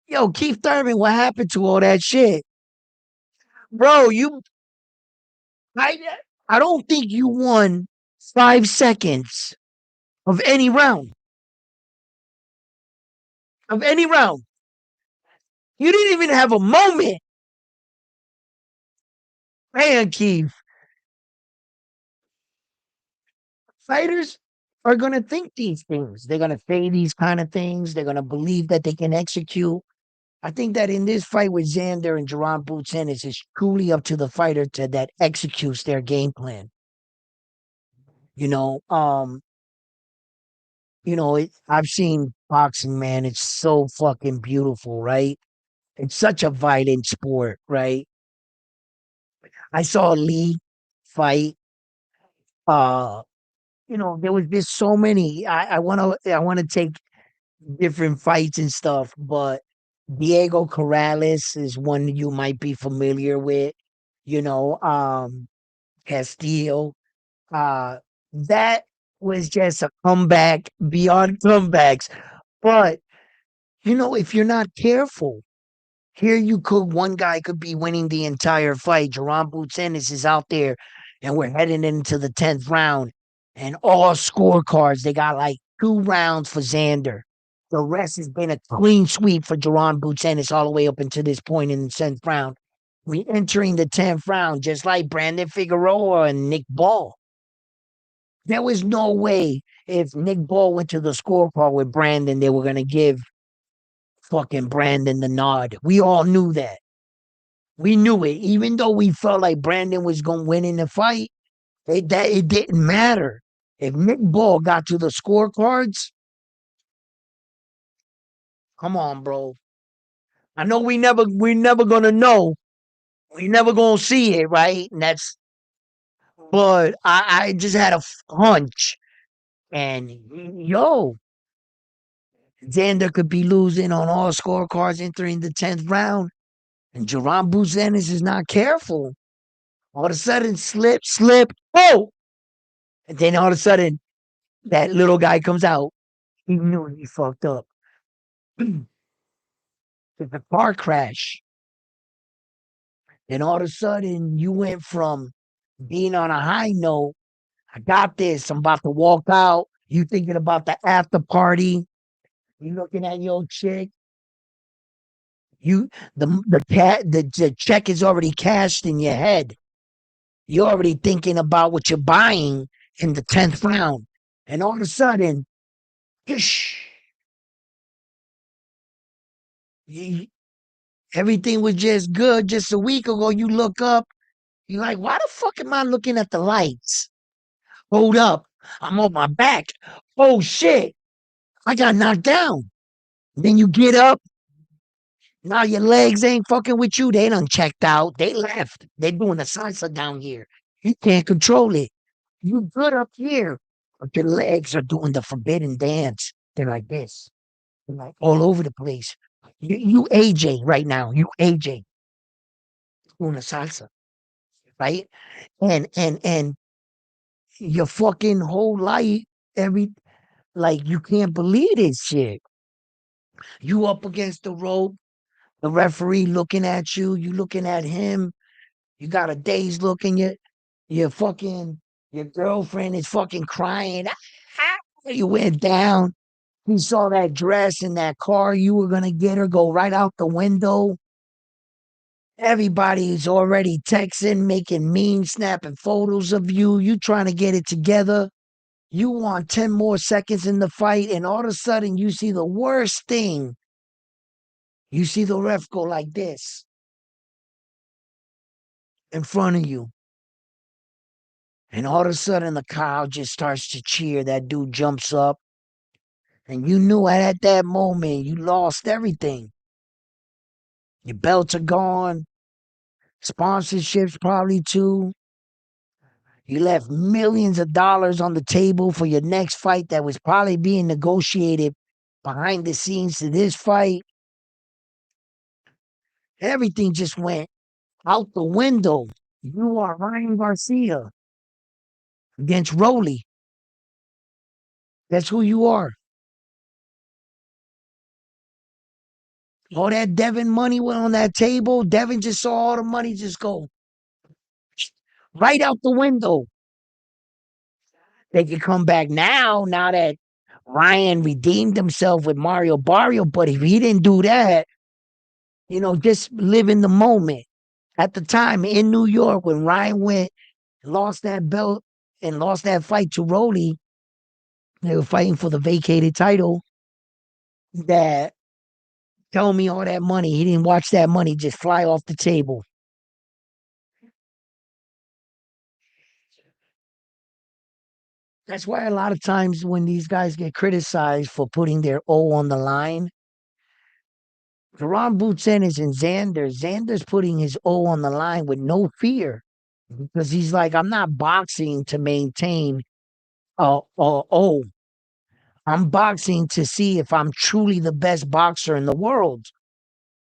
Yo, Keith Thurman, what happened to all that shit, bro? I, I don't think you won 5 seconds of any round. Of any round, you didn't even have a moment. Man, Keith, fighters are gonna think these things. They're gonna say these kind of things. They're gonna believe that they can execute. I think that in this fight with Xander and Jerron Buchanan, it's truly up to the fighter that executes their game plan. You know, um, I've seen boxing, man. It's so fucking beautiful, right? It's such a violent sport, right? I saw Lee fight. Uh, there was just so many. I wanna take different fights and stuff, but Diego Corrales is one you might be familiar with. You know, Castillo. Uh, that was just a comeback beyond comebacks. But if you're not careful, here one guy could be winning the entire fight. Jerron Buchanan is out there, and we're heading into the 10th round, and all scorecards, they got like 2 rounds for Xander. The rest has been a clean sweep for Jerron Buchanan all the way up until this point in the 10th round. We entering the 10th round, just like Brandon Figueroa and Nick Ball. There was no way if Nick Ball went to the scorecard with Brandon, they were going to give fucking Brandon the nod. We all knew that. We knew it. Even though we felt like Brandon was going to win in the fight, it didn't matter. If Nick Ball got to the scorecards, come on, bro. I know we never gonna know. We never gonna see it, right? And that's but I just had a hunch. And yo, Xander could be losing on all scorecards entering the 10th round. And Jerron Buzenis is not careful. All of a sudden, slip, oh! And then all of a sudden, that little guy comes out. He knew he fucked up. It's a car crash. And all of a sudden, you went from being on a high note. I got this. I'm about to walk out. You thinking about the after party. You looking at your chick. You the check is already cashed in your head. You're already thinking about what you're buying in the 10th round. And all of a sudden, ish, you, everything was just good. Just a week ago, you look up, you're like, why the fuck am I looking at the lights? Hold up. I'm on my back. Oh shit. I got knocked down. Then you get up. Now your legs ain't fucking with you. They done checked out. They left. They doing the salsa down here. You can't control it. You good up here. But your legs are doing the forbidden dance. They're like this. They're like all over the place. You AJ right now. You AJ doing the salsa. Right? And your fucking whole life, every like you can't believe this shit. You up against the rope, the referee looking at you, you looking at him, you got a dazed look in your fucking your girlfriend is fucking crying. You went down. You saw that dress in that car you were gonna get her go right out the window. Everybody's already texting, making memes, snapping photos of you. You trying to get it together. You want 10 more seconds in the fight, and all of a sudden you see the worst thing. You see the ref go like this in front of you. And all of a sudden the crowd just starts to cheer. That dude jumps up. And you knew at that moment you lost everything. Your belts are gone. Sponsorships probably too. You left millions of dollars on the table for your next fight that was probably being negotiated behind the scenes to this fight. Everything just went out the window. You are Ryan Garcia against Rolly. That's who you are. All that Devin money went on that table. Devin just saw all the money just go right out the window. They could come back now that Ryan redeemed himself with Mario Barrio. But if he didn't do that, just live in the moment. At the time in New York, when Ryan went, lost that belt and lost that fight to Rolly, they were fighting for the vacated title. That tell me all that money. He didn't watch that money just fly off the table. That's why a lot of times when these guys get criticized for putting their O on the line, Ron Butzenis and Xander's putting his O on the line with no fear because he's like, I'm not boxing to maintain O. I'm boxing to see if I'm truly the best boxer in the world.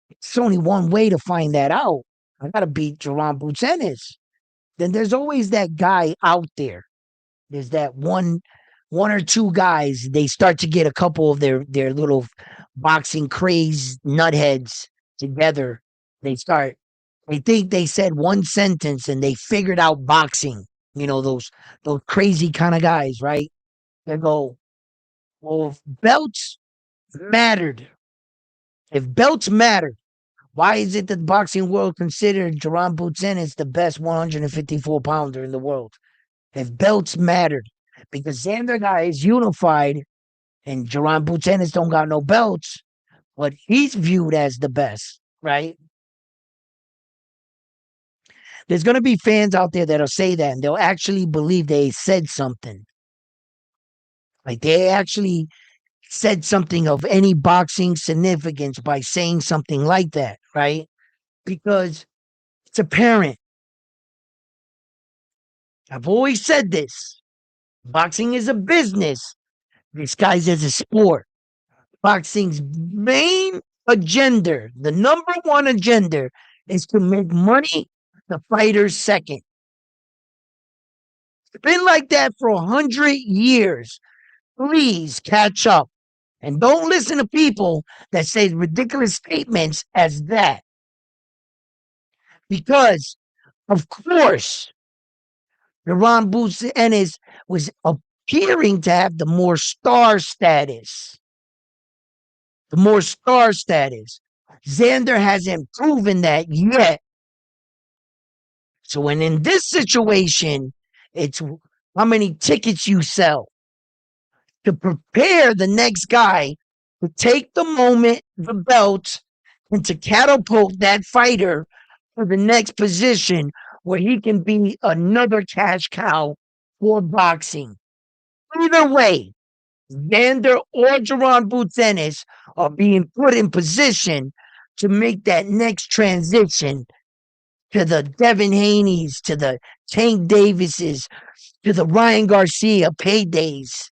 It's only one way to find that out. I got to beat Jerron Butzenis. Then there's always that guy out there. There's that one or two guys. They start to get a couple of their little boxing craze nutheads together. They think they said one sentence and they figured out boxing. Those crazy kind of guys, right? They go, well, if belts mattered, Why is it that the boxing world considered Jaron Boots Ennis the best 154 pounder in the world? If belts mattered, because Xander guy is unified and Jaron Boots Ennis don't got no belts, but he's viewed as the best, right? There's going to be fans out there that'll say that and they'll actually believe they said something. Like they actually said something of any boxing significance by saying something like that, right? Because it's apparent. I've always said this. Boxing is a business disguised as a sport. Boxing's main agenda, the number one agenda, is to make money, the fighter's second. It's been like that for 100 years. Please catch up. And don't listen to people that say ridiculous statements as that. Because, of course, Jaron Boots Ennis was appearing to have the more star status. The more star status. Xander hasn't proven that yet. So when in this situation, it's how many tickets you sell to prepare the next guy to take the moment, the belt, and to catapult that fighter for the next position where he can be another cash cow for boxing. Either way, Xander or Jaron Boots Ennis are being put in position to make that next transition to the Devin Haneys, to the Tank Davises, to the Ryan Garcia paydays.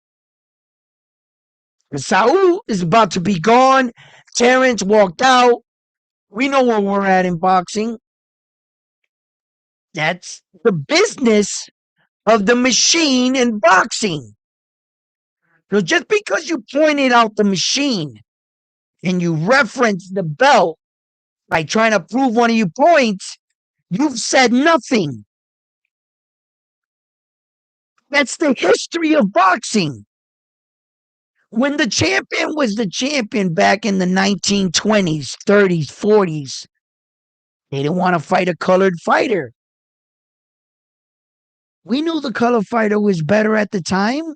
Saul is about to be gone. Terrence walked out. We know where we're at in boxing. That's the business of the machine in boxing. So just because you pointed out the machine and you reference the belt by trying to prove one of your points, you've said nothing. That's the history of boxing. When the champion was the champion back in the 1920s, 30s, 40s, they didn't want to fight a colored fighter. We knew the colored fighter was better at the time.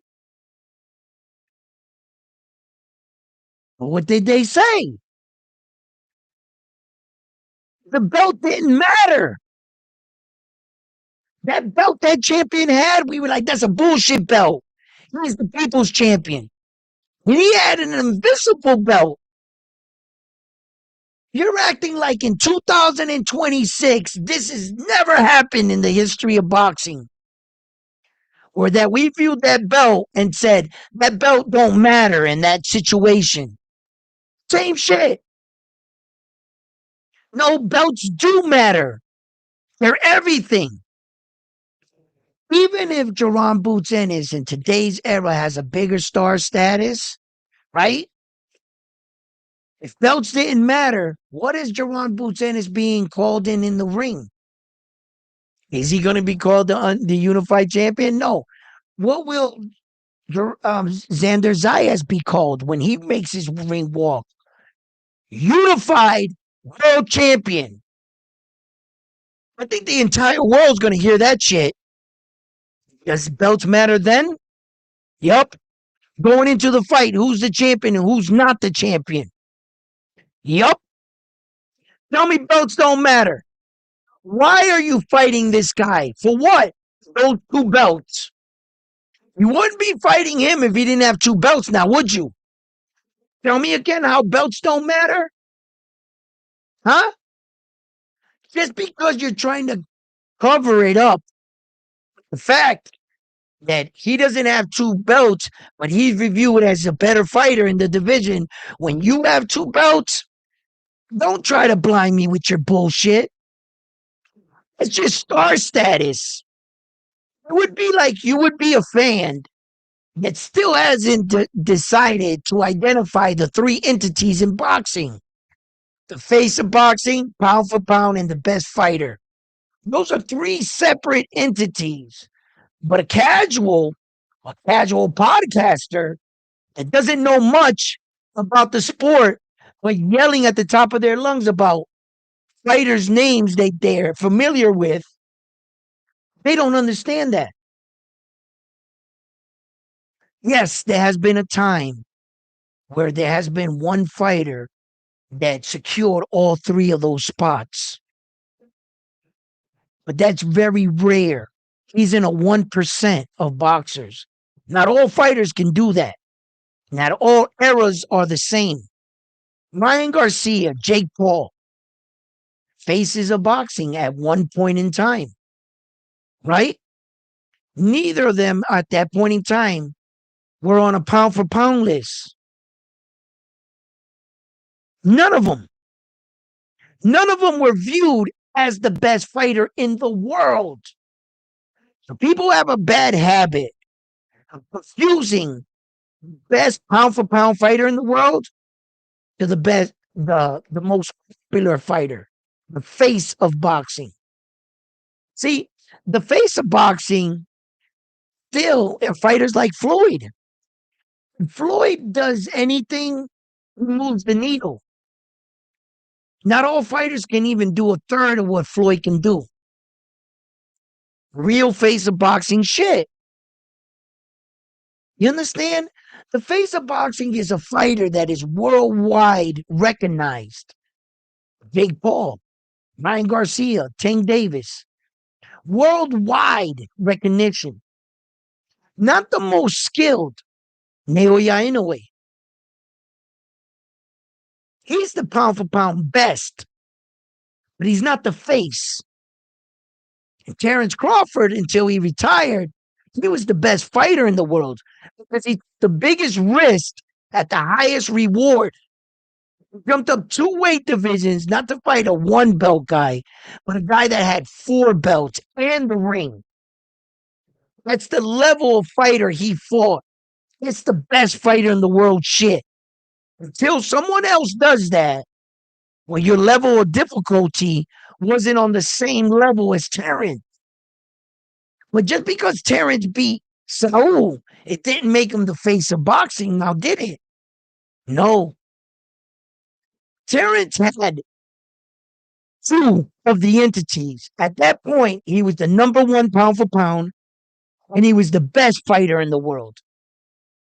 But what did they say? The belt didn't matter. That belt that champion had, we were like, that's a bullshit belt. He's the people's champion. And he had an invisible belt. You're acting like in 2026, this has never happened in the history of boxing. Or that we viewed that belt and said, that belt don't matter in that situation. Same shit. No, belts do matter. They're everything. Even if Jaron Boots Ennis in today's era has a bigger star status, right? If belts didn't matter, what is Jaron Boots Ennis being called in the ring? Is he going to be called the unified champion? No. What will Xander Zayas be called when he makes his ring walk? Unified world champion. I think the entire world's going to hear that shit. Does belts matter then? Yup. Going into the fight, who's the champion and who's not the champion? Yup. Tell me belts don't matter. Why are you fighting this guy? For what? Those two belts. You wouldn't be fighting him if he didn't have two belts now, would you? Tell me again how belts don't matter? Huh? Just because you're trying to cover it up, the fact that he doesn't have two belts, but he's reviewed as a better fighter in the division. When you have two belts, don't try to blind me with your bullshit. It's just star status. It would be like you would be a fan that still hasn't decided to identify the three entities in boxing. The face of boxing, pound for pound, and the best fighter. Those are three separate entities. But a casual podcaster that doesn't know much about the sport, but yelling at the top of their lungs about fighters' names they're familiar with, they don't understand that. Yes, there has been a time where there has been one fighter that secured all three of those spots. But that's very rare. He's in a 1% of boxers. Not all fighters can do that. Not all eras are the same. Ryan Garcia, Jake Paul, faces of boxing at one point in time, right? Neither of them at that point in time were on a pound for pound list. None of them. None of them were viewed as the best fighter in the world. So people have a bad habit of confusing best pound for pound fighter in the world to the best, the most popular fighter, the face of boxing. See, the face of boxing still are fighters like Floyd. Floyd does anything, moves the needle. Not all fighters can even do a third of what Floyd can do. Real face of boxing shit. You understand? The face of boxing is a fighter that is worldwide recognized. Jake Paul, Ryan Garcia, Tank Davis. Worldwide recognition. Not the most skilled, Naoya Inoue. He's the pound for pound best, but he's not the face. And Terrence Crawford, until he retired, he was the best fighter in the world because he's the biggest risk at the highest reward. He jumped up 2 weight divisions, not to fight a 1-belt guy, but a guy that had 4 belts and the ring. That's the level of fighter he fought. It's the best fighter in the world shit. Until someone else does that, well, your level of difficulty wasn't on the same level as Terrence. But just because Terrence beat Saul, it didn't make him the face of boxing, now did it? No. Terrence had 2 of the entities. At that point, he was the number 1 pound for pound, and he was the best fighter in the world.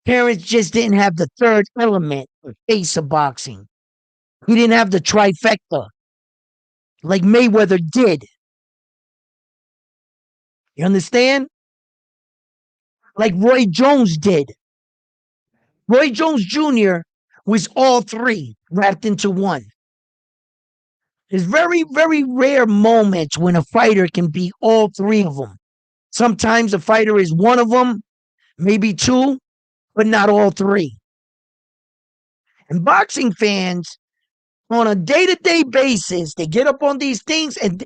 Terrence just didn't have the third element, the face of boxing. He didn't have the trifecta like Mayweather did. You understand? Like Roy Jones did. Roy Jones Jr. was all 3 wrapped into one. There's very, very rare moments when a fighter can be all 3 of them. Sometimes a fighter is one of them, maybe 2, but not all 3. And boxing fans, on a day-to-day basis, they get up on these things and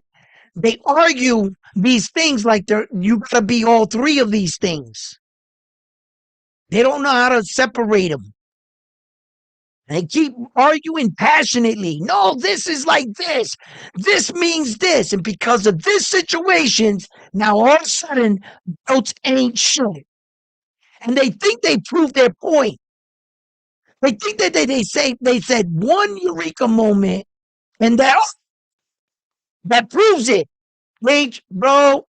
they argue these things like you gotta be all 3 of these things. They don't know how to separate them. They keep arguing passionately. No, this is like this. This means this. And because of this situations, now all of a sudden, belts ain't shit. And they think they proved their point. They think that they said one eureka moment, and that proves it. Wait, bro,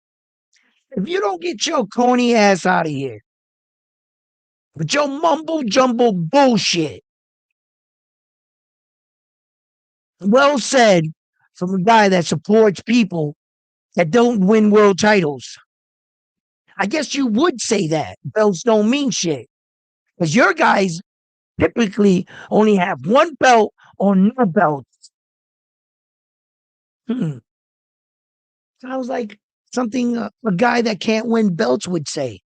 if you don't get your coney ass out of here with your mumble jumble bullshit, well said from a guy that supports people that don't win world titles. I guess you would say that belts don't mean shit because your guys typically only have 1 belt or no belts. Sounds like something a guy that can't win belts would say.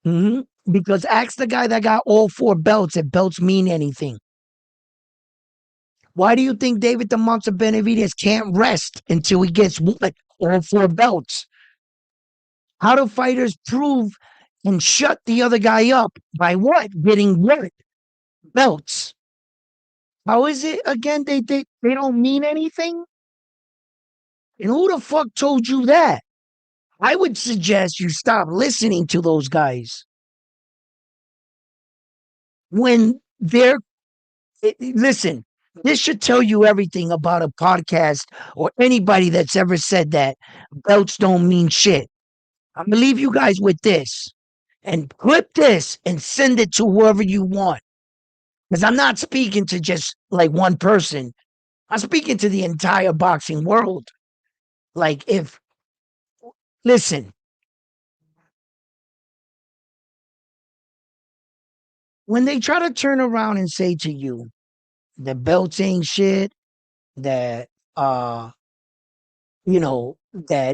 Because ask the guy that got all 4 belts if belts mean anything. Why do you think David the Monster Benavidez can't rest until he gets all 4 belts? How do fighters prove and shut the other guy up? By what? Getting what? Belts. How is it again? They don't mean anything? And who the fuck told you that? I would suggest you stop listening to those guys. When listen, This should tell you everything about a podcast or anybody that's ever said that belts don't mean shit. I'm gonna leave you guys with this and clip this and send it to whoever you want. Because I'm not speaking to just like one person. I'm speaking to the entire boxing world. Like, if, listen, when they try to turn around and say to you that belts ain't shit, that, that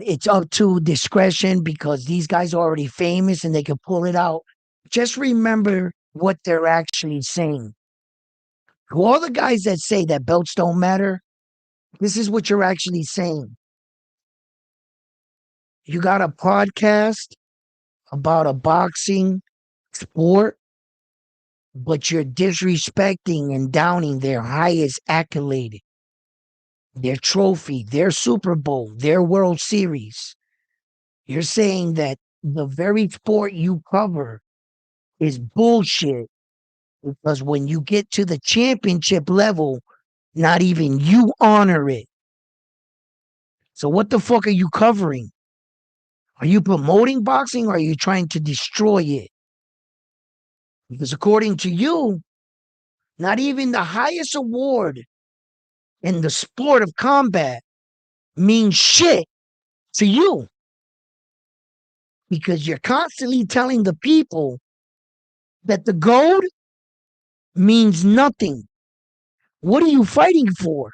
it's up to discretion because these guys are already famous and they can pull it out, just remember what they're actually saying. To all the guys that say that belts don't matter, this is what you're actually saying. You got a podcast about a boxing sport, but you're disrespecting and downing their highest accolade, their trophy, their Super Bowl, their World Series. You're saying that the very sport you cover is bullshit because when you get to the championship level, not even you honor it. So what the fuck are you covering? Are you promoting boxing or are you trying to destroy it? Because according to you, not even the highest award in the sport of combat means shit to you. Because you're constantly telling the people that the gold means nothing. What are you fighting for?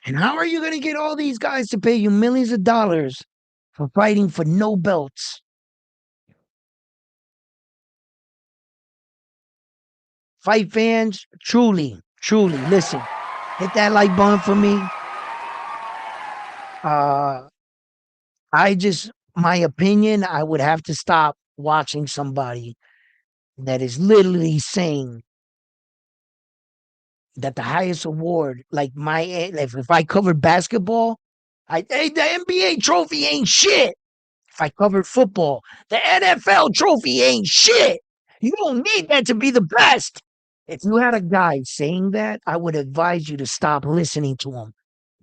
And how are you going to get all these guys to pay you millions of dollars for fighting for no belts? Fight fans, truly, listen, hit that like button for me. My opinion, I would have to stop watching somebody that is literally saying that the highest award, like if I covered basketball, hey, the NBA trophy ain't shit. If I covered football, the NFL trophy ain't shit. You don't need that to be the best. If you had a guy saying that, I would advise you to stop listening to him.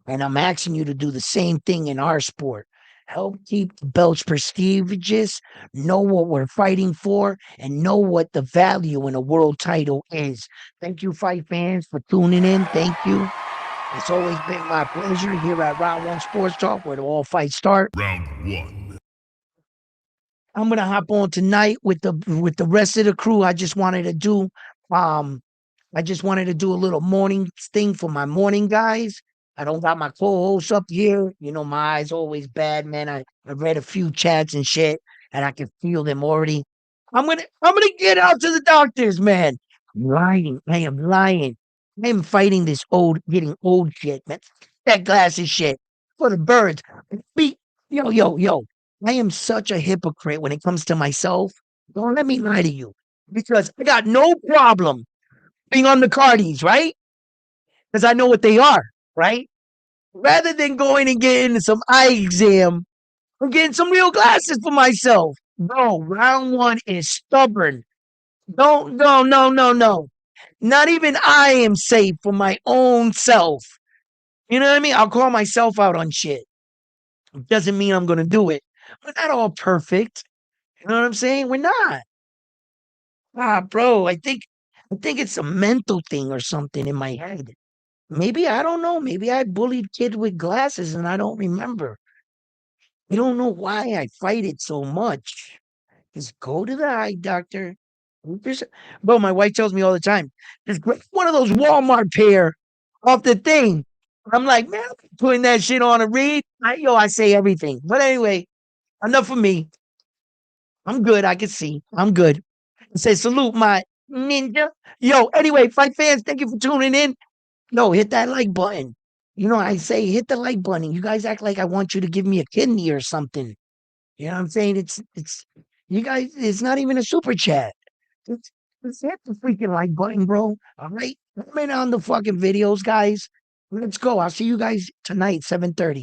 And I'm asking you to do the same thing in our sport. Help keep the belts prestigious, know what we're fighting for, and know what the value in a world title is. Thank you, fight fans, for tuning in. Thank you. It's always been my pleasure here at Round One Sports Talk, where the all fights start. Round one. I'm gonna hop on tonight with the rest of the crew. I just wanted to do a little morning thing for my morning guys. I don't got my co-host up here. You know, my eyes always bad, man. I read a few chats and shit, and I can feel them already. I'm gonna get out to the doctors, man. I'm lying. I am lying. I am fighting this getting old shit, man. That glasses shit for the birds. Be yo. I am such a hypocrite when it comes to myself. Don't let me lie to you. Because I got no problem being on the cardies, right? Because I know what they are, right? Rather than going and getting some eye exam or getting some real glasses for myself. No, round one is stubborn. Don't, no. Not even I am safe for my own self. You know what I mean? I'll call myself out on shit. It doesn't mean I'm going to do it. We're not all perfect. You know what I'm saying? We're not. Bro, I think it's a mental thing or something in my head. Maybe I don't know. Maybe I bullied kid with glasses and I don't remember. I don't know why I fight it so much. Just go to the eye doctor. Bro, my wife tells me all the time, just grab one of those Walmart pair off the thing. I'm like, man, I'm putting that shit on a read. I say everything. But anyway, enough of me. I'm good. I can see. I'm good. Say salute my ninja. Yo, anyway, fight fans, thank you for tuning in. No, hit that like button. You know, I say hit the like button. You guys act like I want you to give me a kidney or something. You know what I'm saying? It's you guys, it's not even a super chat. Just hit the freaking like button, bro. All right. Comment on the fucking videos, guys. Let's go. I'll see you guys tonight, 7:30.